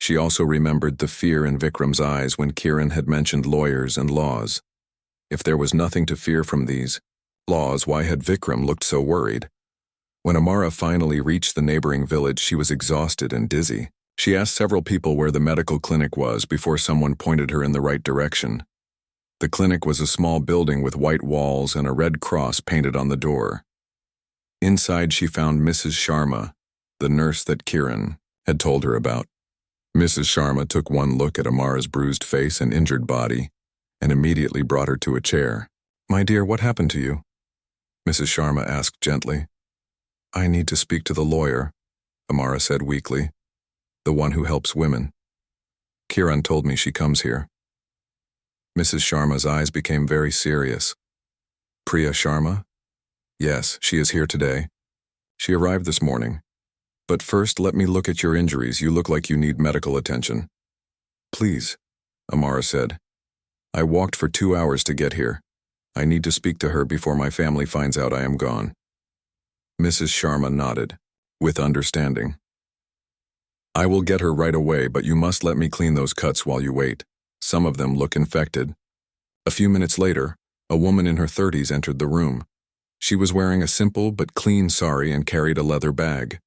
She also remembered the fear in Vikram's eyes when Kiran had mentioned lawyers and laws. If there was nothing to fear from these laws, why had Vikram looked so worried? When Amara finally reached the neighboring village, she was exhausted and dizzy. She asked several people where the medical clinic was before someone pointed her in the right direction. The clinic was a small building with white walls and a red cross painted on the door. Inside, she found Mrs. Sharma, the nurse that Kiran had told her about. Mrs. Sharma took one look at Amara's bruised face and injured body and immediately brought her to a chair. "My dear, what happened to you?" Mrs. Sharma asked gently. "I need to speak to the lawyer," Amara said weakly. "The one who helps women. Kiran told me she comes here." Mrs. Sharma's eyes became very serious. "Priya Sharma?" "Yes, she is here today. She arrived this morning. But first, let me look at your injuries. You look like you need medical attention." "Please," Amara said. "I walked for 2 hours to get here. I need to speak to her before my family finds out I am gone." Mrs. Sharma nodded, with understanding. I will get her right away, but you must let me clean those cuts while you wait. Some of them look infected. A few minutes later, a woman in her 30s entered the room. She was wearing a simple but clean sari and carried a leather bag.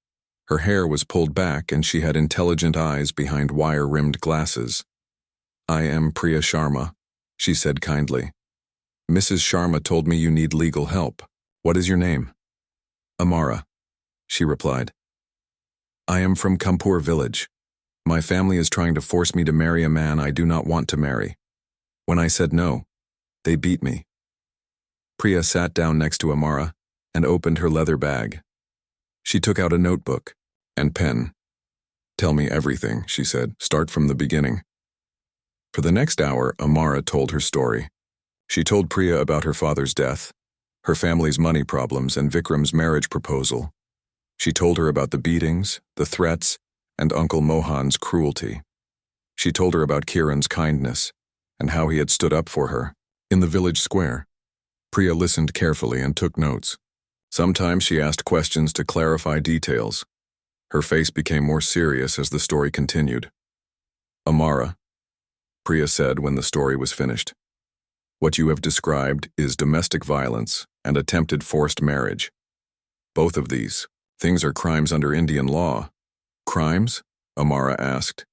Her hair was pulled back and she had intelligent eyes behind wire-rimmed glasses. I am Priya Sharma, she said kindly. Mrs. Sharma told me you need legal help. What is your name? Amara, she replied. I am from Kanpur village. My family is trying to force me to marry a man I do not want to marry. When I said no, they beat me. Priya sat down next to Amara and opened her leather bag. She took out a notebook and pen. Tell me everything, she said. Start from the beginning. For the next hour, Amara told her story. She told Priya about her father's death, her family's money problems, and Vikram's marriage proposal. She told her about the beatings, the threats, and Uncle Mohan's cruelty. She told her about Kiran's kindness and how he had stood up for her. In the village square, Priya listened carefully and took notes. Sometimes she asked questions to clarify details. Her face became more serious as the story continued. Amara, Priya said when the story was finished, what you have described is domestic violence and attempted forced marriage. Both of these things are crimes under Indian law. Crimes? Amara asked.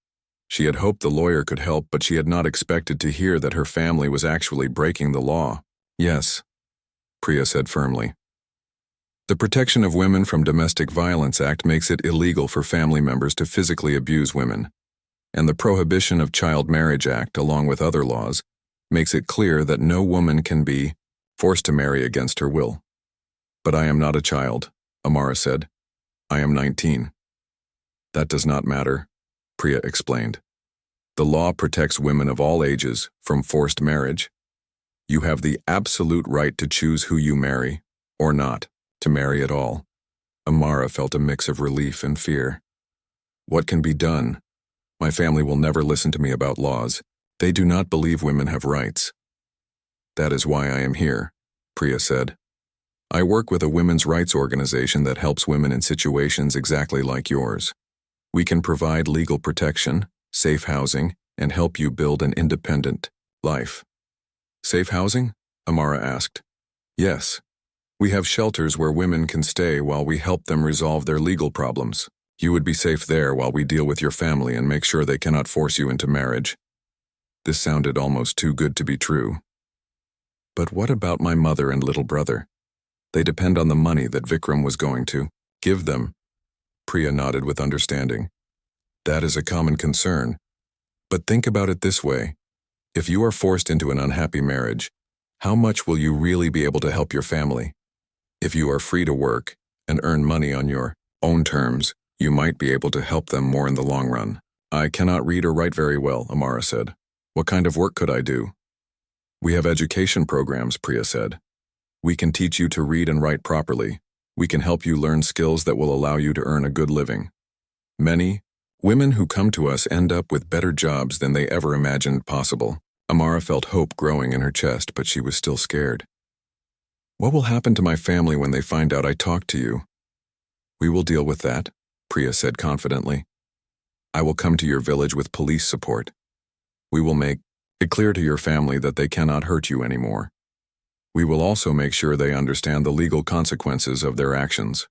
She had hoped the lawyer could help, but she had not expected to hear that her family was actually breaking the law. Yes, Priya said firmly. The Protection of Women from Domestic Violence Act makes it illegal for family members to physically abuse women, and the Prohibition of Child Marriage Act, along with other laws, makes it clear that no woman can be forced to marry against her will. But I am not a child, Amara said. I am 19. That does not matter, Priya explained. The law protects women of all ages from forced marriage. You have the absolute right to choose who you marry, or not, to marry at all. Amara felt a mix of relief and fear. What can be done? My family will never listen to me about laws. They do not believe women have rights. That is why I am here, Priya said. I work with a women's rights organization that helps women in situations exactly like yours. We can provide legal protection, safe housing, and help you build an independent life. Safe housing? Amara asked. Yes. We have shelters where women can stay while we help them resolve their legal problems. You would be safe there while we deal with your family and make sure they cannot force you into marriage. This sounded almost too good to be true. But what about my mother and little brother? They depend on the money that Vikram was going to give them. Priya nodded with understanding. That is a common concern. But think about it this way. If you are forced into an unhappy marriage, how much will you really be able to help your family? If you are free to work and earn money on your own terms, you might be able to help them more in the long run. I cannot read or write very well, Amara said. What kind of work could I do? We have education programs, Priya said. We can teach you to read and write properly. We can help you learn skills that will allow you to earn a good living. Many women who come to us end up with better jobs than they ever imagined possible. Amara felt hope growing in her chest, but she was still scared. What will happen to my family when they find out I talked to you? We will deal with that, Priya said confidently. I will come to your village with police support. We will make it clear to your family that they cannot hurt you anymore. We will also make sure they understand the legal consequences of their actions.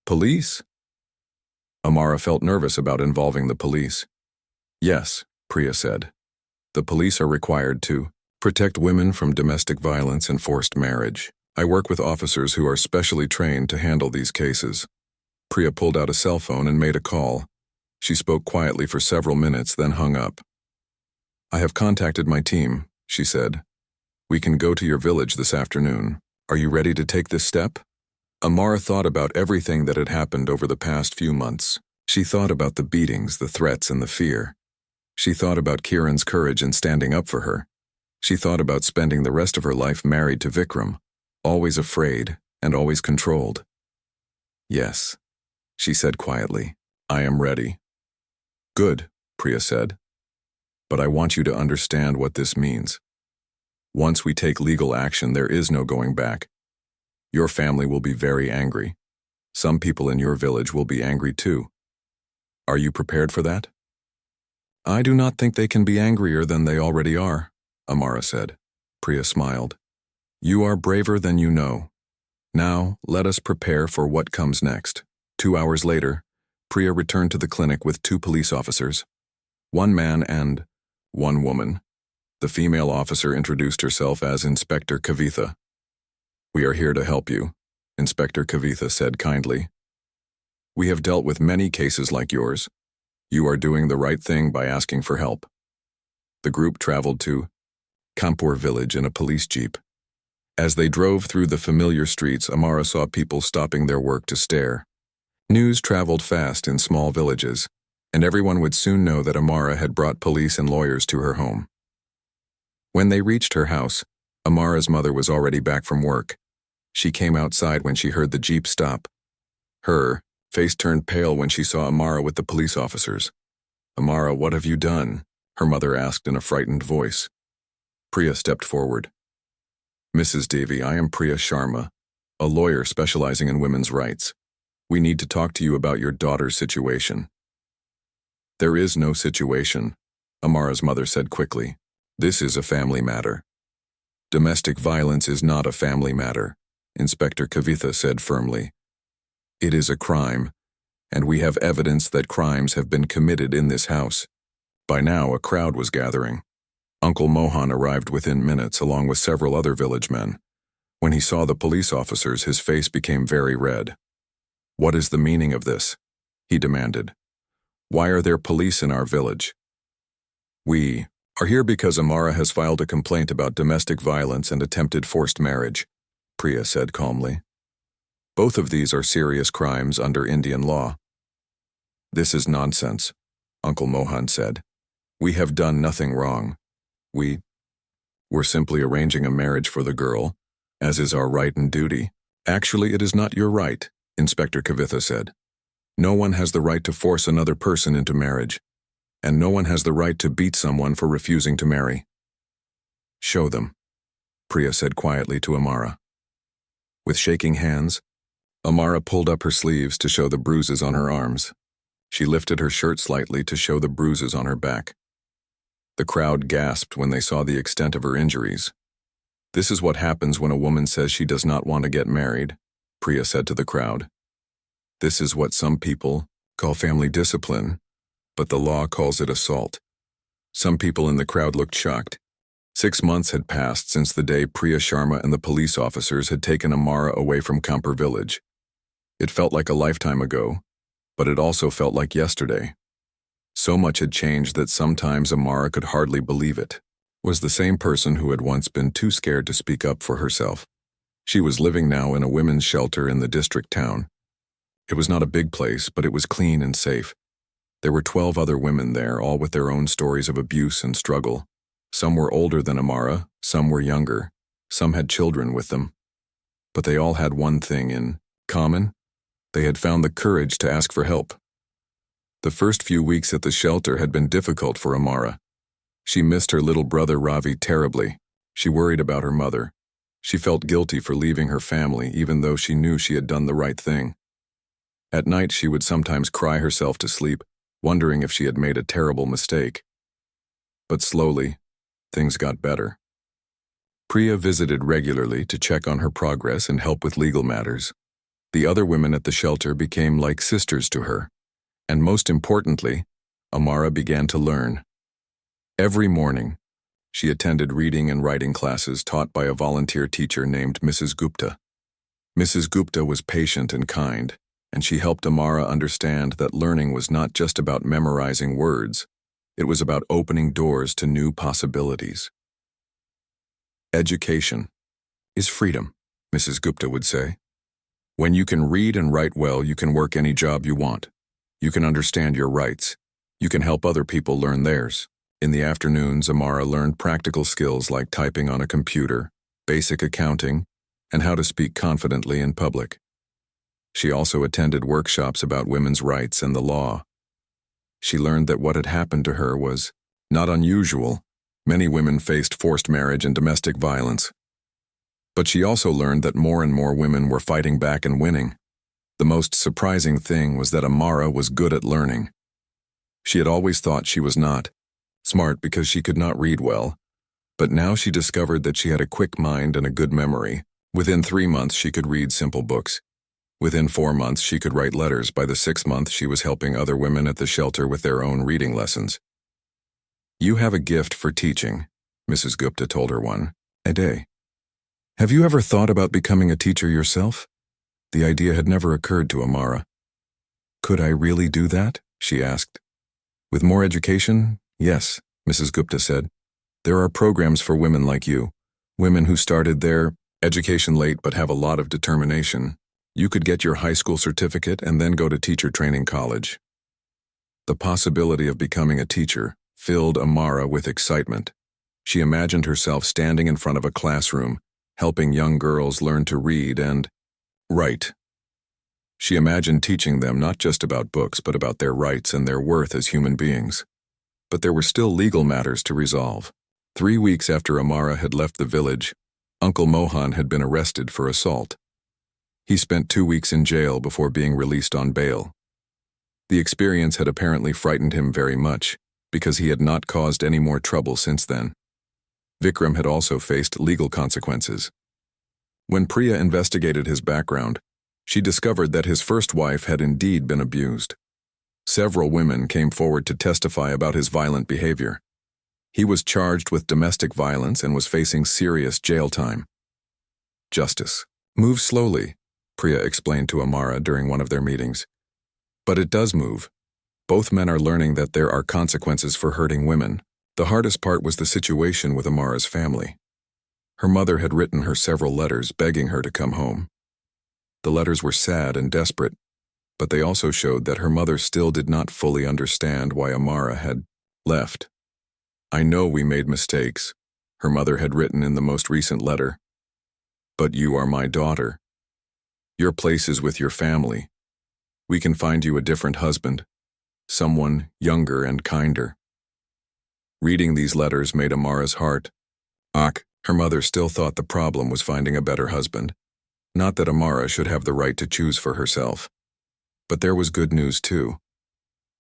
Police? Amara felt nervous about involving the police. Yes, Priya said. The police are required to protect women from domestic violence and forced marriage. I work with officers who are specially trained to handle these cases. Priya pulled out a cell phone and made a call. She spoke quietly for several minutes, then hung up. I have contacted my team, she said. We can go to your village this afternoon. Are you ready to take this step? Amara thought about everything that had happened over the past few months. She thought about the beatings, the threats, and the fear. She thought about Kiran's courage in standing up for her. She thought about spending the rest of her life married to Vikram, always afraid and always controlled. Yes, she said quietly. I am ready. Good, Priya said. But I want you to understand what this means. Once we take legal action, there is no going back. Your family will be very angry. Some people in your village will be angry too. Are you prepared for that? I do not think they can be angrier than they already are, Amara said. Priya smiled. You are braver than you know. Now, let us prepare for what comes next. 2 hours later, Priya returned to the clinic with 2 police officers, 1 man and 1 woman. The female officer introduced herself as Inspector Kavitha. We are here to help you, Inspector Kavitha said kindly. We have dealt with many cases like yours. You are doing the right thing by asking for help. The group traveled to Kanpur village in a police jeep. As they drove through the familiar streets, Amara saw people stopping their work to stare. News traveled fast in small villages, and everyone would soon know that Amara had brought police and lawyers to her home. When they reached her house, Amara's mother was already back from work. She came outside when she heard the jeep stop. Her face turned pale when she saw Amara with the police officers. Amara, what have you done? Her mother asked in a frightened voice. Priya stepped forward. Mrs. Devi, I am Priya Sharma, a lawyer specializing in women's rights. We need to talk to you about your daughter's situation. There is no situation, Amara's mother said quickly. This is a family matter. Domestic violence is not a family matter, Inspector Kavitha said firmly. It is a crime, and we have evidence that crimes have been committed in this house. By now, a crowd was gathering. Uncle Mohan arrived within minutes along with several other village men. When he saw the police officers, his face became very red. What is the meaning of this? He demanded. Why are there police in our village? We are here because Amara has filed a complaint about domestic violence and attempted forced marriage, Priya said calmly. Both of these are serious crimes under Indian law. This is nonsense, Uncle Mohan said. We have done nothing wrong. We were simply arranging a marriage for the girl, as is our right and duty. Actually, it is not your right, Inspector Kavitha said. No one has the right to force another person into marriage, and no one has the right to beat someone for refusing to marry. Show them, Priya said quietly to Amara. With shaking hands, Amara pulled up her sleeves to show the bruises on her arms. She lifted her shirt slightly to show the bruises on her back. The crowd gasped when they saw the extent of her injuries. This is what happens when a woman says she does not want to get married, Priya said to the crowd. This is what some people call family discipline, but the law calls it assault. Some people in the crowd looked shocked. 6 months had passed since the day Priya Sharma and the police officers had taken Amara away from Kanpur village. It felt like a lifetime ago, but it also felt like yesterday. So much had changed that sometimes Amara could hardly believe it. Was the same person who had once been too scared to speak up for herself. She was living now in a women's shelter in the district town. It was not a big place, but it was clean and safe. There were 12 other women there, all with their own stories of abuse and struggle. Some were older than Amara, some were younger, some had children with them. But they all had one thing in common. They had found the courage to ask for help. The first few weeks at the shelter had been difficult for Amara. She missed her little brother Ravi terribly. She worried about her mother. She felt guilty for leaving her family, even though she knew she had done the right thing. At night, she would sometimes cry herself to sleep, wondering if she had made a terrible mistake. But slowly, things got better. Priya visited regularly to check on her progress and help with legal matters. The other women at the shelter became like sisters to her. And most importantly, Amara began to learn. Every morning, she attended reading and writing classes taught by a volunteer teacher named Mrs. Gupta. Mrs. Gupta was patient and kind, and she helped Amara understand that learning was not just about memorizing words. It was about opening doors to new possibilities. Education is freedom, Mrs. Gupta would say. When you can read and write well, you can work any job you want. You can understand your rights. You can help other people learn theirs. In the afternoons, Amara learned practical skills like typing on a computer, basic accounting, and how to speak confidently in public. She also attended workshops about women's rights and the law. She learned that what had happened to her was not unusual. Many women faced forced marriage and domestic violence. But she also learned that more and more women were fighting back and winning. The most surprising thing was that Amara was good at learning. She had always thought she was not smart because she could not read well, but now she discovered that she had a quick mind and a good memory. Within 3 months, she could read simple books. Within 4 months, she could write letters. By the 6th month, she was helping other women at the shelter with their own reading lessons. "You have a gift for teaching," Mrs. Gupta told her one day. "Have you ever thought about becoming a teacher yourself?" The idea had never occurred to Amara. "Could I really do that?" she asked. "With more education, yes," Mrs. Gupta said. "There are programs for women like you, women who started their education late but have a lot of determination. You could get your high school certificate and then go to teacher training college." The possibility of becoming a teacher filled Amara with excitement. She imagined herself standing in front of a classroom, helping young girls learn to read and write. She imagined teaching them not just about books but about their rights and their worth as human beings. But there were still legal matters to resolve. 3 weeks after Amara had left the village, Uncle Mohan had been arrested for assault. He spent 2 weeks in jail before being released on bail. The experience had apparently frightened him very much, because he had not caused any more trouble since then. Vikram had also faced legal consequences. When Priya investigated his background, she discovered that his first wife had indeed been abused. Several women came forward to testify about his violent behavior. He was charged with domestic violence and was facing serious jail time. "Justice moves slowly," Priya explained to Amara during one of their meetings. "But it does move. Both men are learning that there are consequences for hurting women." The hardest part was the situation with Amara's family. Her mother had written her several letters begging her to come home. The letters were sad and desperate, but they also showed that her mother still did not fully understand why Amara had left. "I know we made mistakes," her mother had written in the most recent letter. "But you are my daughter. Your place is with your family. We can find you a different husband, someone younger and kinder." Reading these letters made Amara's heart ache. Her mother still thought the problem was finding a better husband, not that Amara should have the right to choose for herself. But there was good news too.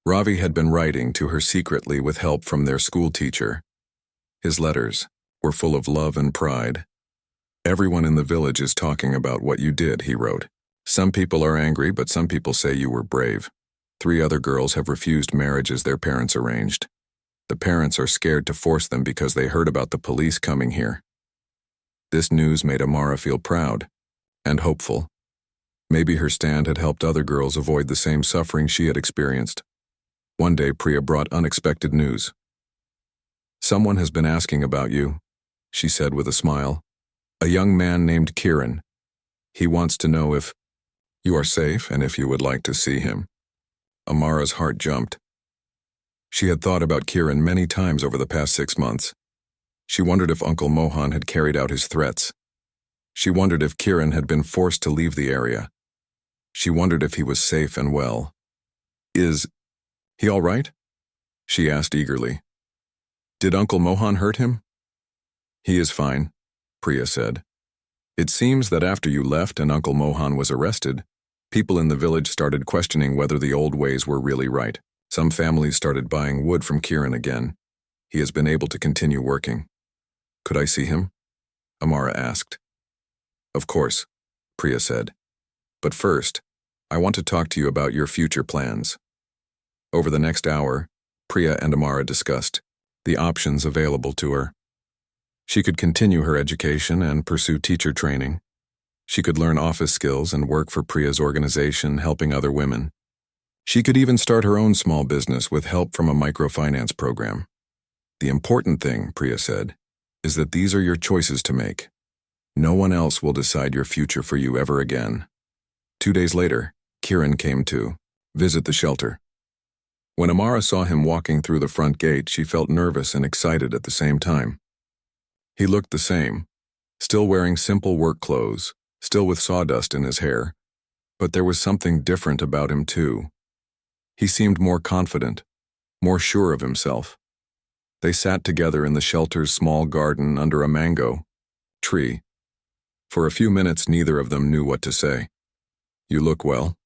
Ravi had been writing to her secretly with help from their school teacher. His letters were full of love and pride. "Everyone in the village is talking about what you did," he wrote. "Some people are angry, but some people say you were brave. 3 other girls have refused marriages their parents arranged. The parents are scared to force them because they heard about the police coming here." This news made Amara feel proud and hopeful. Maybe her stand had helped other girls avoid the same suffering she had experienced. One day, Priya brought unexpected news. "Someone has been asking about you," she said with a smile. "A young man named Kiran. He wants to know if you are safe and if you would like to see him." Amara's heart jumped. She had thought about Kiran many times over the past 6 months. She wondered if Uncle Mohan had carried out his threats. She wondered if Kiran had been forced to leave the area. She wondered if he was safe and well. "Is he all right?" she asked eagerly. "Did Uncle Mohan hurt him?" "He is fine," Priya said. "It seems that after you left and Uncle Mohan was arrested, people in the village started questioning whether the old ways were really right. Some families started buying wood from Kiran again. He has been able to continue working." "Could I see him?" Amara asked. "Of course," Priya said. "But first, I want to talk to you about your future plans." Over the next hour, Priya and Amara discussed the options available to her. She could continue her education and pursue teacher training. She could learn office skills and work for Priya's organization helping other women. She could even start her own small business with help from a microfinance program. "The important thing," Priya said, "is that these are your choices to make. No one else will decide your future for you ever again." 2 days later, Kiran came to visit the shelter. When Amara saw him walking through the front gate, she felt nervous and excited at the same time. He looked the same, still wearing simple work clothes, still with sawdust in his hair, but there was something different about him too. He seemed more confident, more sure of himself. They sat together in the shelter's small garden under a mango tree. For a few minutes, neither of them knew what to say. "You look well,"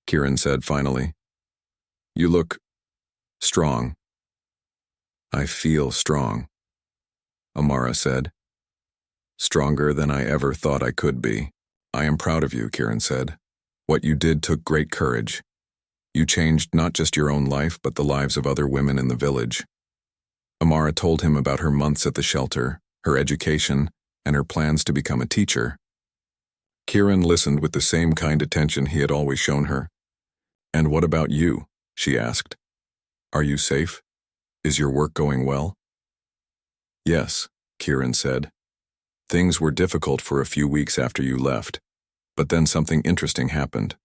Kieran said finally. "You look strong." "I feel strong," Amara said. "Stronger than I ever thought I could be." "I am proud of you," Kieran said. "What you did took great courage. You changed not just your own life, but the lives of other women in the village." Amara told him about her months at the shelter, her education, and her plans to become a teacher. Kieran listened with the same kind attention he had always shown her. "And what about you?" she asked. "Are you safe? Is your work going well?" "Yes," Kieran said. "Things were difficult for a few weeks after you left, but then something interesting happened.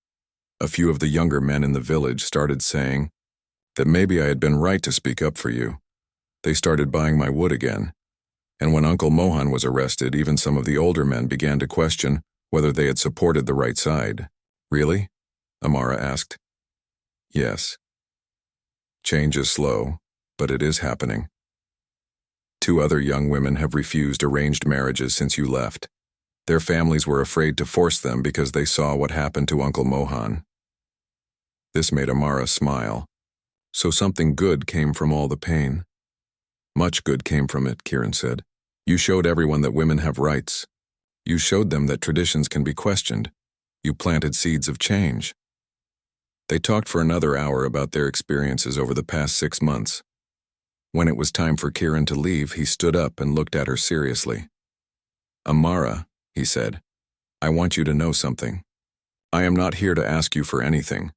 A few of the younger men in the village started saying that maybe I had been right to speak up for you. They started buying my wood again. And when Uncle Mohan was arrested, even some of the older men began to question whether they had supported the right side." "Really?" Amara asked. "Yes. Change is slow, but it is happening. 2 other young women have refused arranged marriages since you left. Their families were afraid to force them because they saw what happened to Uncle Mohan." This made Amara smile. So something good came from all the pain. "Much good came from it," Kieran said. "You showed everyone that women have rights. You showed them that traditions can be questioned. You planted seeds of change." They talked for another hour about their experiences over the past 6 months. When it was time for Kieran to leave, he stood up and looked at her seriously. "Amara," he said, "I want you to know something. I am not here to ask you for anything.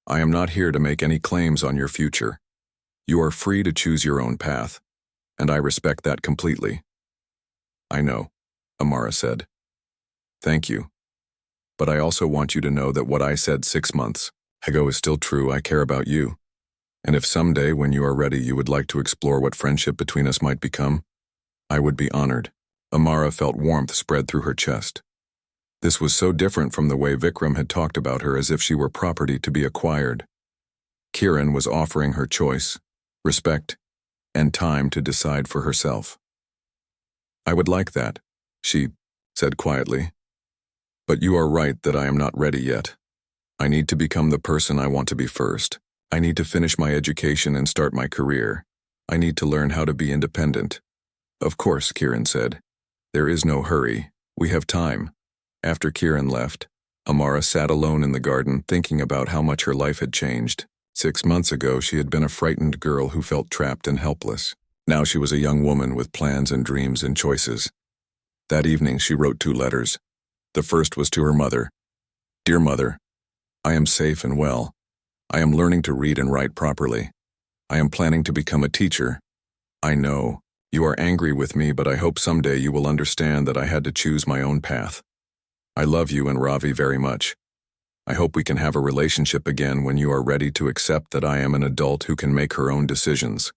I am not here to make any claims on your future. You are free to choose your own path, and I respect that completely." "I know," Amara said. "Thank you. But I also want you to know that what I said 6 months ago is still true. I care about you. And if someday, when you are ready, you would like to explore what friendship between us might become, I would be honored." Amara felt warmth spread through her chest. This was so different from the way Vikram had talked about her, as if she were property to be acquired. Kieran was offering her choice, respect, and time to decide for herself. "I would like that," she said quietly. "But you are right that I am not ready yet. I need to become the person I want to be first. I need to finish my education and start my career. I need to learn how to be independent." "Of course," Kieran said. "There is no hurry. We have time." After Kieran left, Amara sat alone in the garden thinking about how much her life had changed. 6 months ago, she had been a frightened girl who felt trapped and helpless. Now she was a young woman with plans and dreams and choices. That evening, she wrote 2 letters. The first was to her mother. "Dear Mother, I am safe and well. I am learning to read and write properly. I am planning to become a teacher. I know you are angry with me, but I hope someday you will understand that I had to choose my own path. I love you and Ravi very much. I hope we can have a relationship again when you are ready to accept that I am an adult who can make her own decisions.